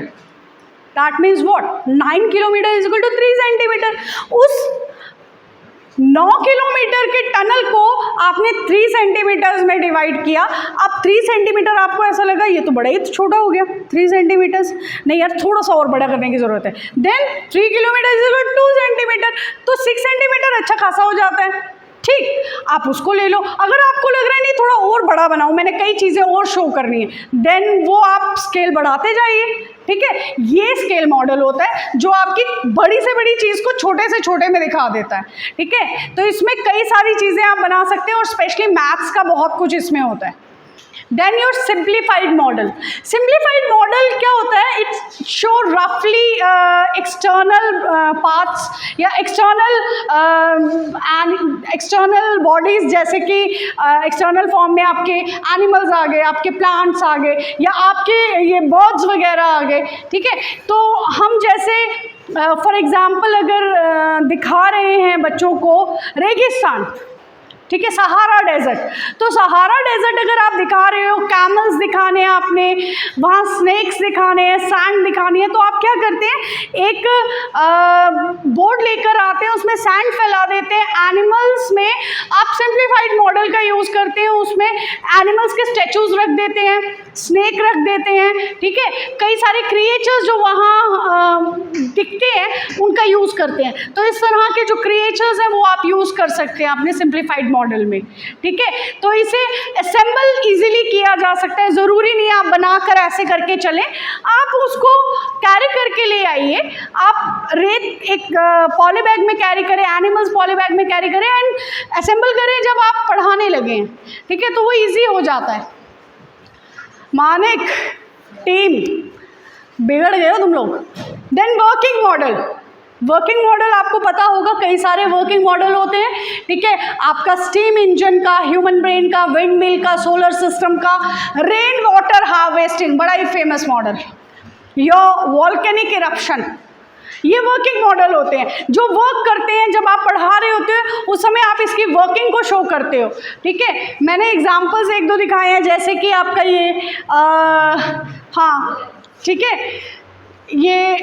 That means what? 9 kilometer is equal to 3 centimeter. उस 9 किलोमीटर के टनल को आपने 3 सेंटीमीटर्स में डिवाइड किया। अब 3 सेंटीमीटर आपको ऐसा लगा ये तो बड़ा ही छोटा हो गया, 3 सेंटीमीटर्स, नहीं यार थोड़ा सा और बड़ा करने की ज़रूरत है। Then 3 kilometre is equal to 2 centimetre, तो 6 सेंटीमीटर अच्छा खासा हो जाता है, ठीक, आप उसको ले लो। अगर आपको लग रहा है नहीं थोड़ा और बड़ा बनाओ, मैंने कई चीज़ें और शो करनी है, देन वो आप स्केल बढ़ाते जाइए, ठीक है। ये स्केल मॉडल होता है जो आपकी बड़ी से बड़ी चीज़ को छोटे से छोटे में दिखा देता है, ठीक है। तो इसमें कई सारी चीज़ें आप बना सकते हैं और स्पेशली मैथ्स का बहुत कुछ इसमें होता है। Then your simplified model. Simplified model क्या होता है? इट्स शो रफली एक्सटर्नल पार्ट्स या एक्सटर्नल बॉडीज, जैसे कि एक्सटर्नल फॉर्म में आपके एनिमल्स आ गए, आपके प्लांट्स आ गए, या आपके ये बर्ड्स वगैरह आ गए, ठीक है। तो हम जैसे फॉर एग्जाम्पल अगर दिखा रहे हैं बच्चों को रेगिस्तान, ठीक है, सहारा डेजर्ट, तो सहारा डेजर्ट अगर आप दिखा रहे हो, कैमल्स दिखाने हैं आपने, वहाँ स्नेक्स दिखाने हैं, सैंड दिखानी है, तो आप क्या करते हैं, एक बोर्ड लेकर आते हैं, उसमें सैंड फैला देते हैं। एनिमल्स में आप सिंप्लीफाइड मॉडल का यूज़ करते हैं, उसमें एनिमल्स के स्टैचूज रख देते हैं, स्नेक रख देते हैं, ठीक है, कई सारे क्रिएचर्स जो वहाँ दिखते हैं उनका यूज़ करते हैं। तो इस तरह के जो क्रिएचर्स हैं वो आप यूज़ कर सकते हैं अपने सिंप्लीफाइड मॉडल में, ठीक है। तो इसे असेंबल इजीली किया जा सकता है, ज़रूरी नहीं आप बनाकर ऐसे करके चलें, आप उसको कैरी करके ले आइए। आप रेत एक पॉली बैग में कैरी करें, एनिमल्स पॉली बैग में कैरी करें एंड असेंबल करें जब आप पढ़ाने लगें, ठीक है, तो वो ईजी हो जाता है। मानिक टीम बिगड़ गए हो तुम लोग। Then working model. Working model आपको पता होगा, कई सारे वर्किंग मॉडल होते हैं, ठीक है। आपका स्टीम इंजन का, ह्यूमन ब्रेन का, विंड मिल का, सोलर सिस्टम का, रेन वाटर हार्वेस्टिंग, बड़ा ही famous model, your volcanic eruption, ये वर्किंग मॉडल होते हैं जो वर्क करते हैं। जब आप पढ़ा रहे होते हो उस समय आप इसकी वर्किंग को शो करते हो, ठीक है। मैंने एग्जांपल्स एक दो दिखाए हैं, जैसे कि आपका ये हाँ, ठीक है, ये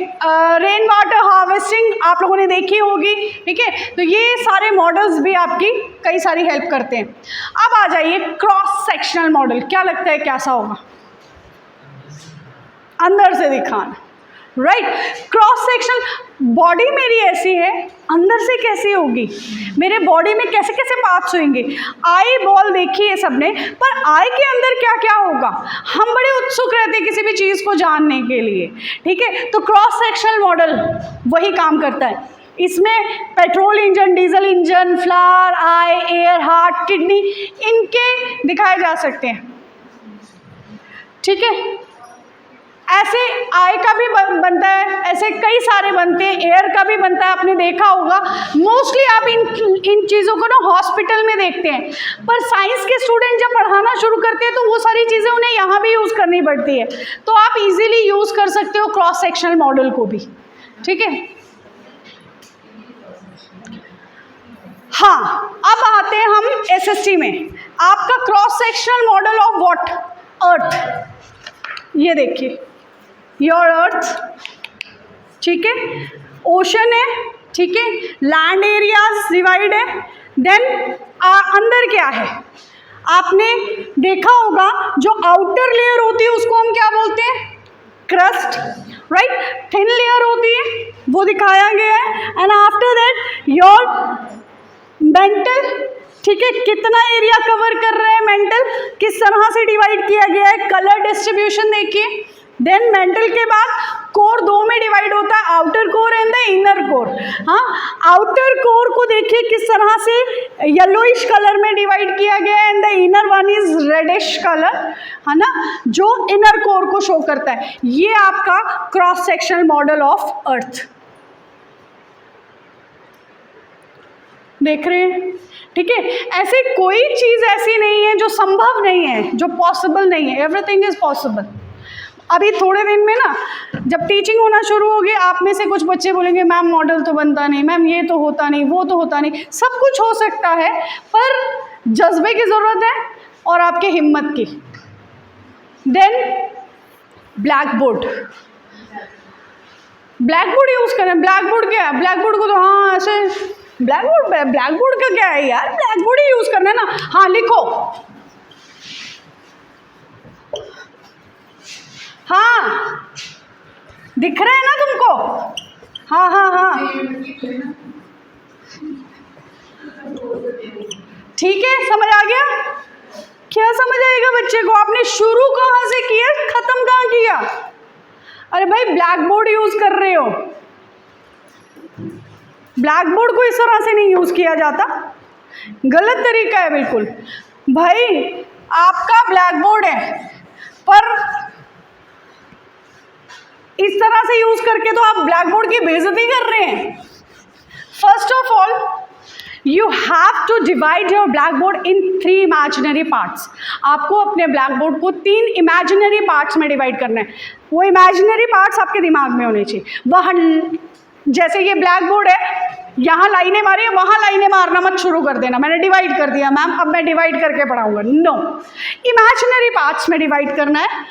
रेन वाटर हार्वेस्टिंग आप लोगों ने देखी होगी, ठीक है। तो ये सारे मॉडल्स भी आपकी कई सारी हेल्प करते हैं। अब आ जाइए क्रॉस सेक्शनल मॉडल, क्या लगता है कैसा होगा? अंदर से दिखाना, राइट। क्रॉस सेक्शन, बॉडी मेरी ऐसी है, अंदर से कैसी होगी, मेरे बॉडी में कैसे कैसे पार्ट्स होंगे। आई बॉल देखी है सबने, पर आई के अंदर क्या क्या होगा, हम बड़े उत्सुक रहते हैं किसी भी चीज़ को जानने के लिए, ठीक है। तो क्रॉस सेक्शनल मॉडल वही काम करता है। इसमें petrol engine, diesel engine, flower, eye, air, heart, kidney, इनके दिखाए जा सकते हैं, ठीक है। ऐसे आई का भी बनता है, ऐसे कई सारे बनते हैं, एयर का भी बनता है, आपने देखा होगा। मोस्टली आप इन चीज़ों को ना हॉस्पिटल में देखते हैं, पर साइंस के स्टूडेंट जब पढ़ाना शुरू करते हैं तो वो सारी चीज़ें उन्हें यहाँ भी यूज़ करनी पड़ती है। तो आप इजीली यूज़ कर सकते हो क्रॉस सेक्शनल मॉडल को भी, ठीक है। हाँ, अब आते हैं हम SST में। आपका cross sectional model of what? Earth. ये देखिए, योर अर्थ, ठीक है, ओशन है, ठीक है, लैंड एरियाज डिवाइड है। देन अंदर क्या है, आपने देखा होगा जो आउटर लेयर होती है उसको हम क्या बोलते हैं? Crust, right. थिन लेयर होती है वो दिखाया गया है। And after that your mental, ठीक है, कितना एरिया कवर कर रहे हैं मेंटल, किस तरह से डिवाइड किया गया है, कलर डिस्ट्रीब्यूशन देखिए। देन मेंटल के बाद कोर दो में डिवाइड होता है, outer core and the inner core. हाँ, आउटर कोर को देखिए किस तरह से येलोइश कलर में डिवाइड किया गया है and the inner one is reddish colour, है ना, जो इनर कोर को शो करता है। ये आपका cross sectional model of earth देख रहे हैं, ठीक है। ऐसे कोई चीज़ ऐसी नहीं है जो संभव नहीं है, जो पॉसिबल नहीं है, एवरीथिंग इज पॉसिबल। अभी थोड़े दिन में ना जब टीचिंग होना शुरू होगी, आप में से कुछ बच्चे बोलेंगे मैम मॉडल तो बनता नहीं, मैम ये तो होता नहीं, वो तो होता नहीं। सब कुछ हो सकता है, पर जज्बे की ज़रूरत है और आपके हिम्मत की। Then black board, black board use करें। ब्लैक बोर्ड क्या है? ब्लैक बोर्ड को तो हाँ ऐसे, ब्लैक बोर्ड का क्या है यार, ब्लैक बोर्ड ही यूज़ करना है ना। हाँ लिखो, हाँ दिख रहा है ना तुमको? हाँ हाँ हाँ, ठीक है, समझ आ गया? क्या समझ आएगा बच्चे को? आपने शुरू कहाँ से किया, खत्म कहाँ किया? अरे भाई ब्लैक बोर्ड यूज कर रहे हो, ब्लैक बोर्ड को इस तरह से नहीं यूज किया जाता, गलत तरीका है बिल्कुल। भाई आपका ब्लैक बोर्ड है, पर इस तरह से यूज करके तो आप ब्लैक बोर्ड की बेइज्जती कर रहे हैं। First of all you have to divide your black board in 3 imaginary parts. आपको अपने ब्लैक बोर्ड को 3 इमेजिनरी पार्ट्स में डिवाइड करना है। वो इमेजिनरी पार्ट्स आपके दिमाग में होने चाहिए। वह जैसे ये ब्लैक बोर्ड है, यहाँ लाइनें मारी है, वहाँ लाइनें मारना मत शुरू कर देना, मैंने डिवाइड कर दिया मैम, अब मैं डिवाइड करके पढ़ाऊंगा। नो, इमेजिनरी पार्ट्स में डिवाइड करना है।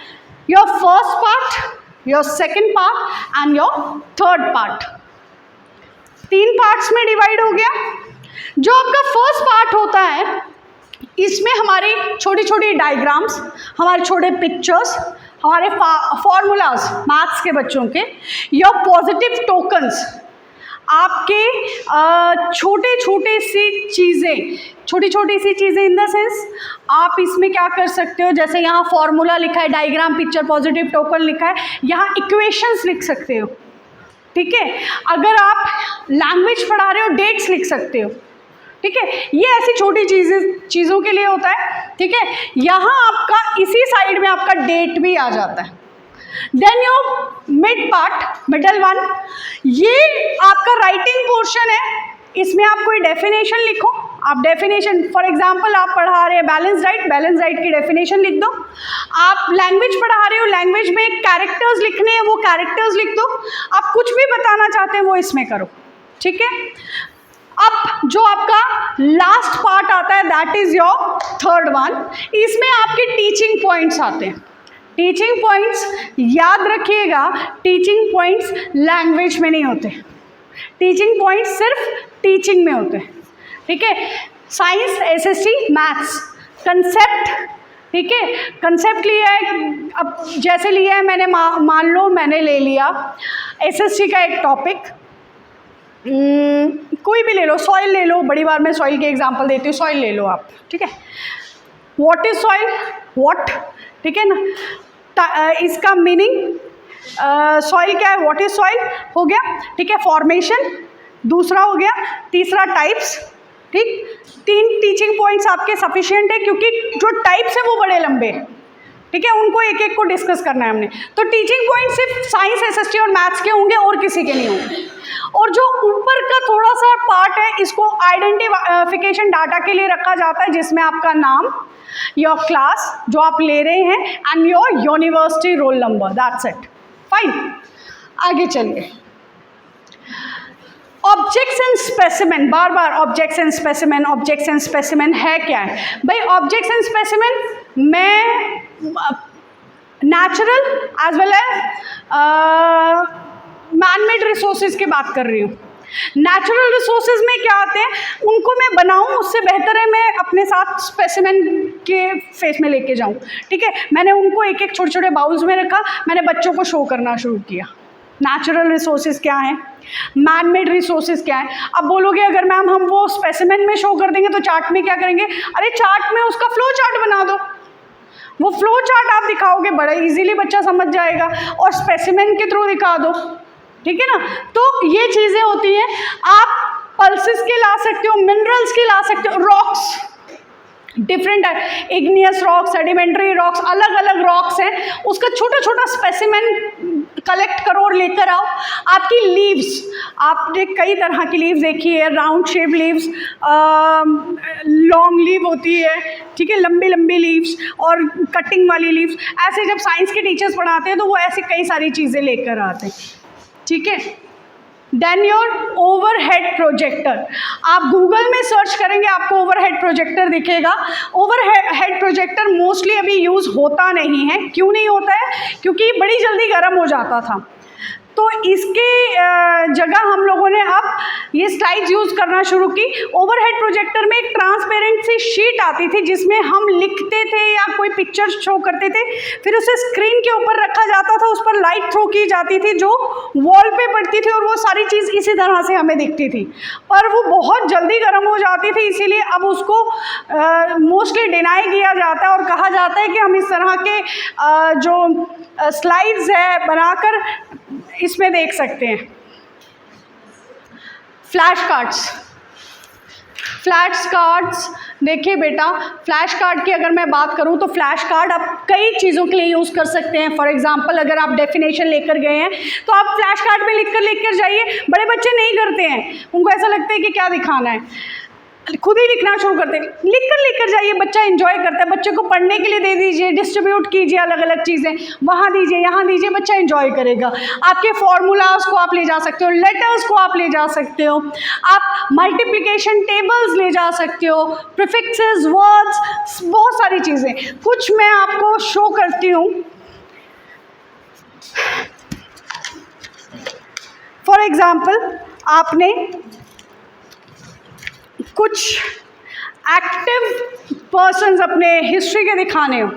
Your first part, your second part and your third part. 3 parts में डिवाइड हो गया। जो आपका फर्स्ट पार्ट होता है, इसमें हमारी छोटी छोटी डायग्राम्स, हमारे छोटे पिक्चर्स, हमारे फॉर्मूलाज मैथ्स के बच्चों के, योर पॉजिटिव टोकन्स, आपके छोटे छोटे सी चीज़ें इन द सेंस आप इसमें क्या कर सकते हो, जैसे यहाँ फॉर्मूला लिखा है, डायग्राम, पिक्चर, पॉजिटिव टोकन लिखा है, यहाँ इक्वेशंस लिख सकते हो। ठीक है, अगर आप लैंग्वेज पढ़ा रहे हो, डेट्स लिख सकते हो। ठीक है, ये ऐसी छोटी चीज़ों के लिए होता है। ठीक है, यहाँ आपका इसी साइड में आपका डेट भी आ जाता है। Then your mid part, middle one, ये आपका राइटिंग पोर्शन है। इसमें आप कोई डेफिनेशन लिखो। आप डेफिनेशन, फॉर एग्जांपल आप पढ़ा रहे हैं बैलेंस डाइट की डेफिनेशन लिख दो। आप लैंग्वेज पढ़ा रहे हो, लैंग्वेज में कैरेक्टर्स लिखने हैं, वो कैरेक्टर्स लिख दो। आप कुछ भी बताना चाहते हैं वो इसमें करो। ठीक है, अब जो आपका लास्ट पार्ट आता है, that is your third one. इसमें आपके टीचिंग पॉइंट्स आते हैं। टीचिंग पॉइंट्स याद रखिएगा, टीचिंग पॉइंट्स लैंग्वेज में नहीं होते, टीचिंग पॉइंट्स सिर्फ टीचिंग में होते हैं। ठीक है, साइंस, एसएसटी, मैथ्स, कंसेप्ट। ठीक है, कंसेप्ट लिया है, अब जैसे लिया है मैंने, मान लो मैंने ले लिया एसएसटी का एक टॉपिक, कोई भी ले लो, सॉइल ले लो, बड़ी बार मैं सॉइल के एग्जांपल देती हूँ, सॉइल ले लो आप। ठीक है, व्हाट इज सॉइल, व्हाट, ठीक है ना, इसका मीनिंग, सॉइल क्या है, व्हाट इज सॉइल हो गया। ठीक है, फॉर्मेशन दूसरा हो गया, तीसरा टाइप्स। ठीक, 3 टीचिंग पॉइंट्स आपके सफिशिएंट है, क्योंकि जो टाइप्स है वो बड़े लंबे। ठीक है, उनको एक एक को डिस्कस करना है हमने। तो टीचिंग पॉइंट सिर्फ साइंस, एसएसटी और मैथ्स के होंगे और किसी के नहीं होंगे। और जो ऊपर का थोड़ा सा पार्ट है, इसको आइडेंटिफिकेशन डाटा के लिए रखा जाता है, जिसमें आपका नाम, योर क्लास जो आप ले रहे हैं, and your university roll number, that's it. Fine, आगे चलिए। ऑब्जेक्ट्स एंड स्पेसिमेन, बार बार objects and specimen, objects and specimen है क्या है भाई? ऑब्जेक्ट्स एंड स्पेसिमेन मैं natural as well as manmade resources की बात कर रही हूँ। नेचुरल रिसोर्सेज में क्या आते हैं, उनको मैं बनाऊँ, उससे बेहतर है मैं अपने साथ स्पेसिमेन के फेस में लेके जाऊँ। ठीक है, मैंने उनको एक एक छोटे छोटे बाउल्स में रखा, मैंने बच्चों को शो करना शुरू किया। नेचुरल रिसोर्सेज क्या हैं, मैन मेड रिसोर्सेज क्या है। अब बोलोगे अगर मैम हम वो स्पेसिमेन में शो कर देंगे तो चार्ट में क्या करेंगे? अरे चार्ट में उसका फ्लो चार्ट बना दो, वो फ्लो चार्ट आप दिखाओगे, बड़ा इजीली बच्चा समझ जाएगा, और स्पेसिमेन के थ्रू दिखा दो। ठीक है ना, तो ये चीज़ें होती हैं। आप पल्सेस के ला सकते हो, मिनरल्स के ला सकते हो, रॉक्स डिफरेंट है, इग्नियस रॉक्स, सेडिमेंट्री रॉक्स, अलग अलग रॉक्स हैं, उसका छोटा छोटा स्पेसिमेन कलेक्ट करो और लेकर आओ। आपकी लीव्स, आपने कई तरह की लीव्स देखी है, round shape leaves, long leave होती है, ठीक है, लंबी लंबी लीव्स, और कटिंग वाली लीव्स। ऐसे जब साइंस के टीचर्स पढ़ाते हैं तो वो ऐसी कई सारी चीज़ें लेकर आते हैं। ठीक है, देन योर ओवरहेड प्रोजेक्टर, आप गूगल में सर्च करेंगे आपको ओवरहेड प्रोजेक्टर दिखेगा। ओवरहेड प्रोजेक्टर मोस्टली अभी यूज़ होता नहीं है। क्यों नहीं होता है? क्योंकि बड़ी जल्दी गर्म हो जाता था, तो इसके जगह हम लोगों ने अब ये स्लाइड्स यूज़ करना शुरू की। ओवरहेड प्रोजेक्टर में एक ट्रांसपेरेंट सी शीट आती थी जिसमें हम लिखते थे या कोई पिक्चर शो करते थे, फिर उसे स्क्रीन के ऊपर रखा जाता था, उस पर लाइट थ्रो की जाती थी जो वॉल पे पड़ती थी, और वो सारी चीज़ इसी तरह से हमें दिखती थी, पर वो बहुत जल्दी गर्म हो जाती थी, इसीलिए अब उसको मोस्टली डिनाई किया जाता है और कहा जाता है कि हम इस तरह के जो स्लाइड्स है बनाकर इसमें देख सकते हैं। फ्लैश कार्ड्स, फ्लैश कार्ड्स, देखिए बेटा, फ्लैश कार्ड की अगर मैं बात करूं तो फ्लैश कार्ड आप कई चीज़ों के लिए यूज़ कर सकते हैं। फॉर एग्जांपल अगर आप डेफिनेशन लेकर गए हैं तो आप फ्लैश कार्ड पे लिख कर जाइए। बड़े बच्चे नहीं करते हैं, उनको ऐसा लगता है कि क्या दिखाना है, खुद ही लिखना शुरू करते हैं। लिख कर जाइए, बच्चा एंजॉय करता है। बच्चे को पढ़ने के लिए दे दीजिए, डिस्ट्रीब्यूट कीजिए अलग अलग चीज़ें, वहाँ दीजिए यहाँ दीजिए, बच्चा एंजॉय करेगा। आपके फॉर्मूलाज को आप ले जा सकते हो, लेटर्स को आप ले जा सकते हो, आप मल्टीप्लिकेशन टेबल्स ले जा सकते हो, प्रीफिक्सेस, वर्ड्स, बहुत सारी चीज़ें। कुछ मैं आपको शो करती हूँ। फॉर एग्जाम्पल आपने कुछ एक्टिव पर्सन्स अपने हिस्ट्री के दिखाने हो।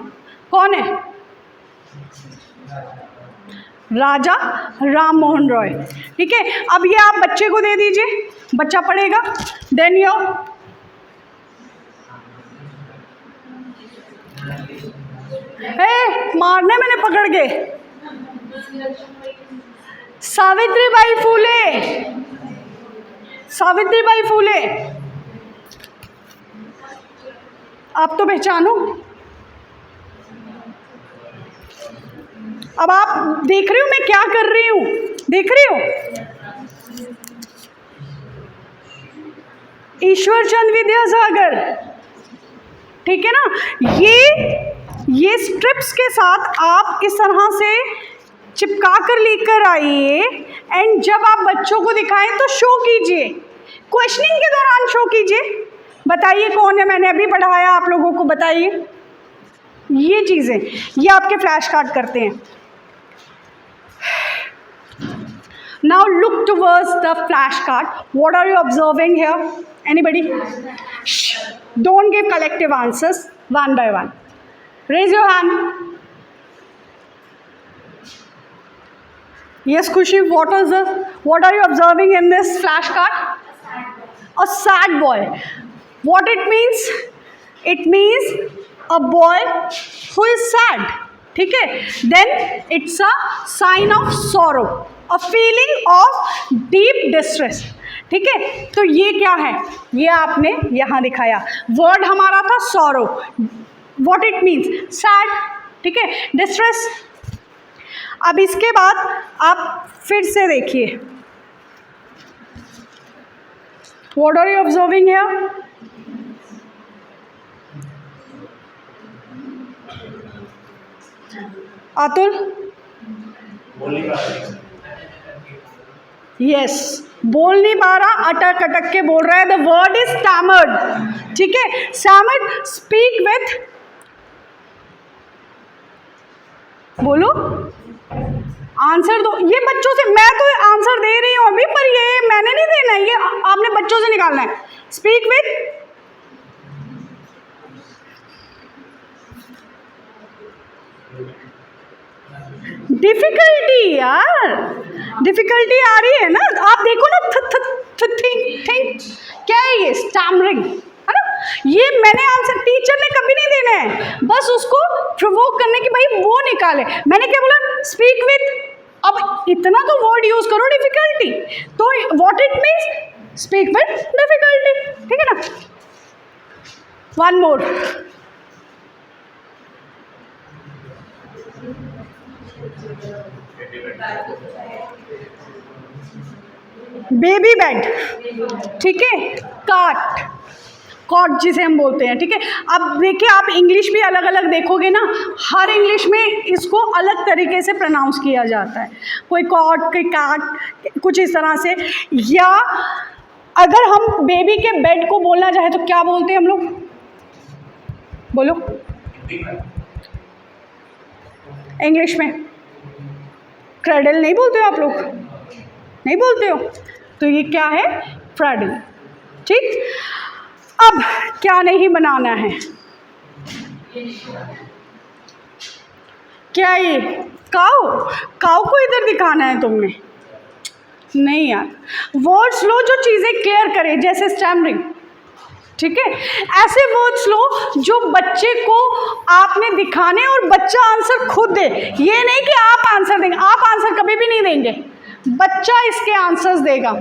कौन है? राजा राम मोहन रॉय। ठीक है, अब ये आप बच्चे को दे दीजिए, बच्चा पढ़ेगा। देन यो मारने मैंने पकड़ के। सावित्रीबाई फूले, सावित्रीबाई फूले, आप तो पहचानो। अब आप देख रहे हो मैं क्या कर रही हूं, देख रही हो? ईश्वर चंद विद्यासागर, ठीक है ना। ये स्ट्रिप्स के साथ आप इस तरह से चिपका कर लेकर आइए, एंड जब आप बच्चों को दिखाएं तो शो कीजिए, क्वेश्चनिंग के दौरान शो कीजिए। बताइए कौन है, मैंने अभी पढ़ाया आप लोगों को, बताइए। ये चीज़ें ये आपके फ्लैश कार्ड करते हैं। Now look towards the flash card. What are you observing here? Anybody? Don't give collective answers, one by one. Raise your hand. Yes, Khushi, what are you observing in this flashcard? A sad boy. What it means? It means a boy who is sad. ठीक है? Then it's a sign of sorrow, a feeling of deep distress. ठीक है? तो ये क्या है? ये आपने यहाँ दिखाया। Word हमारा था sorrow. What it means? Sad. ठीक है? Distress. अब इसके बाद आप फिर से देखिए। What are you observing here? Atul? Yes, बोल नहीं पा रहा, अटक अटक के बोल रहा है। The word is stammered. ठीक है, स्टैमर्ड, स्पीक विथ, बोलो, आंसर दो। ये बच्चों से, मैं तो आंसर दे रही हूँ अभी, पर ये मैंने नहीं देना है, ये आपने बच्चों से निकालना है। Speak with, difficulty. यार डिफिकल्टी आ रही है ना, आप देखो ना। थिंक क्या है ये? स्टैमरिंग है ना। ये मैंने आंसर टीचर ने कभी नहीं देना है, बस उसको प्रोवोक करने की, भाई वो निकाले। मैंने क्या बोला? Speak with. अब इतना तो वर्ड यूज करो, डिफिकल्टी। तो what it means? Speak with difficulty. ठीक है ना। One more. Baby bed. ठीक है, काट, कॉट जिसे हम बोलते हैं। ठीक है, अब देखिए आप इंग्लिश भी अलग अलग देखोगे ना, हर इंग्लिश में इसको अलग तरीके से प्रोनाउंस किया जाता है। कोई कॉट, कोई काट, कुछ इस तरह से। या अगर हम बेबी के बेड को बोलना चाहे तो क्या बोलते हैं हम लोग? बोलो इंग्लिश में। क्रेडल नहीं बोलते हो आप लोग? नहीं बोलते हो? तो ये क्या है? क्रेडल। ठीक, अब क्या नहीं बनाना है? क्या ये काऊ? काऊ को इधर दिखाना है तुमने? नहीं यार, वर्ड्स लो जो चीज़ें क्लियर करें, जैसे स्टैमरिंग। ठीक है, ऐसे वर्ड्स लो जो बच्चे को आपने दिखाने और बच्चा आंसर खुद दे। ये नहीं कि आप आंसर देंगे, आप आंसर कभी भी नहीं देंगे, बच्चा इसके आंसर्स देगा।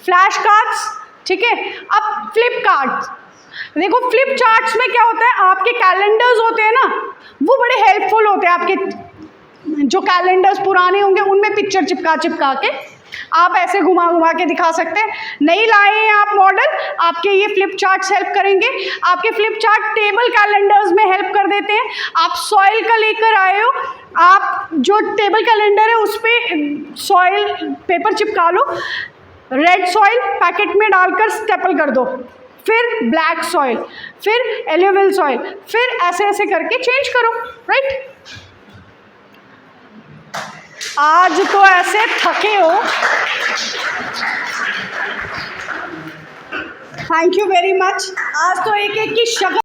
फ्लैश कार्ड्स ठीक है। अब फ्लिप कार्ड्स, देखो फ्लिप चार्ट्स में क्या होता है, आपके कैलेंडर्स होते हैं ना, वो बड़े हेल्पफुल होते हैं। आपके जो कैलेंडर्स पुराने होंगे उनमें पिक्चर चिपका के आप ऐसे घुमा घुमा के दिखा सकते हैं। नहीं लाए हैं आप मॉडल, आपके ये फ्लिप चार्ट्स हेल्प करेंगे। आपके फ्लिप चार्ट टेबल कैलेंडर्स में हेल्प कर देते हैं। आप सॉइल का लेकर आए हो, आप जो टेबल कैलेंडर है उस पर सॉइल पेपर चिपका लो, रेड सॉइल पैकेट में डालकर स्टेपल कर दो, फिर ब्लैक सॉइल, फिर एल्यूवियल सॉइल, फिर ऐसे ऐसे करके चेंज करो, राइट। आज तो ऐसे थके हो, थैंक यू वेरी मच। आज तो एक एक की शक्ल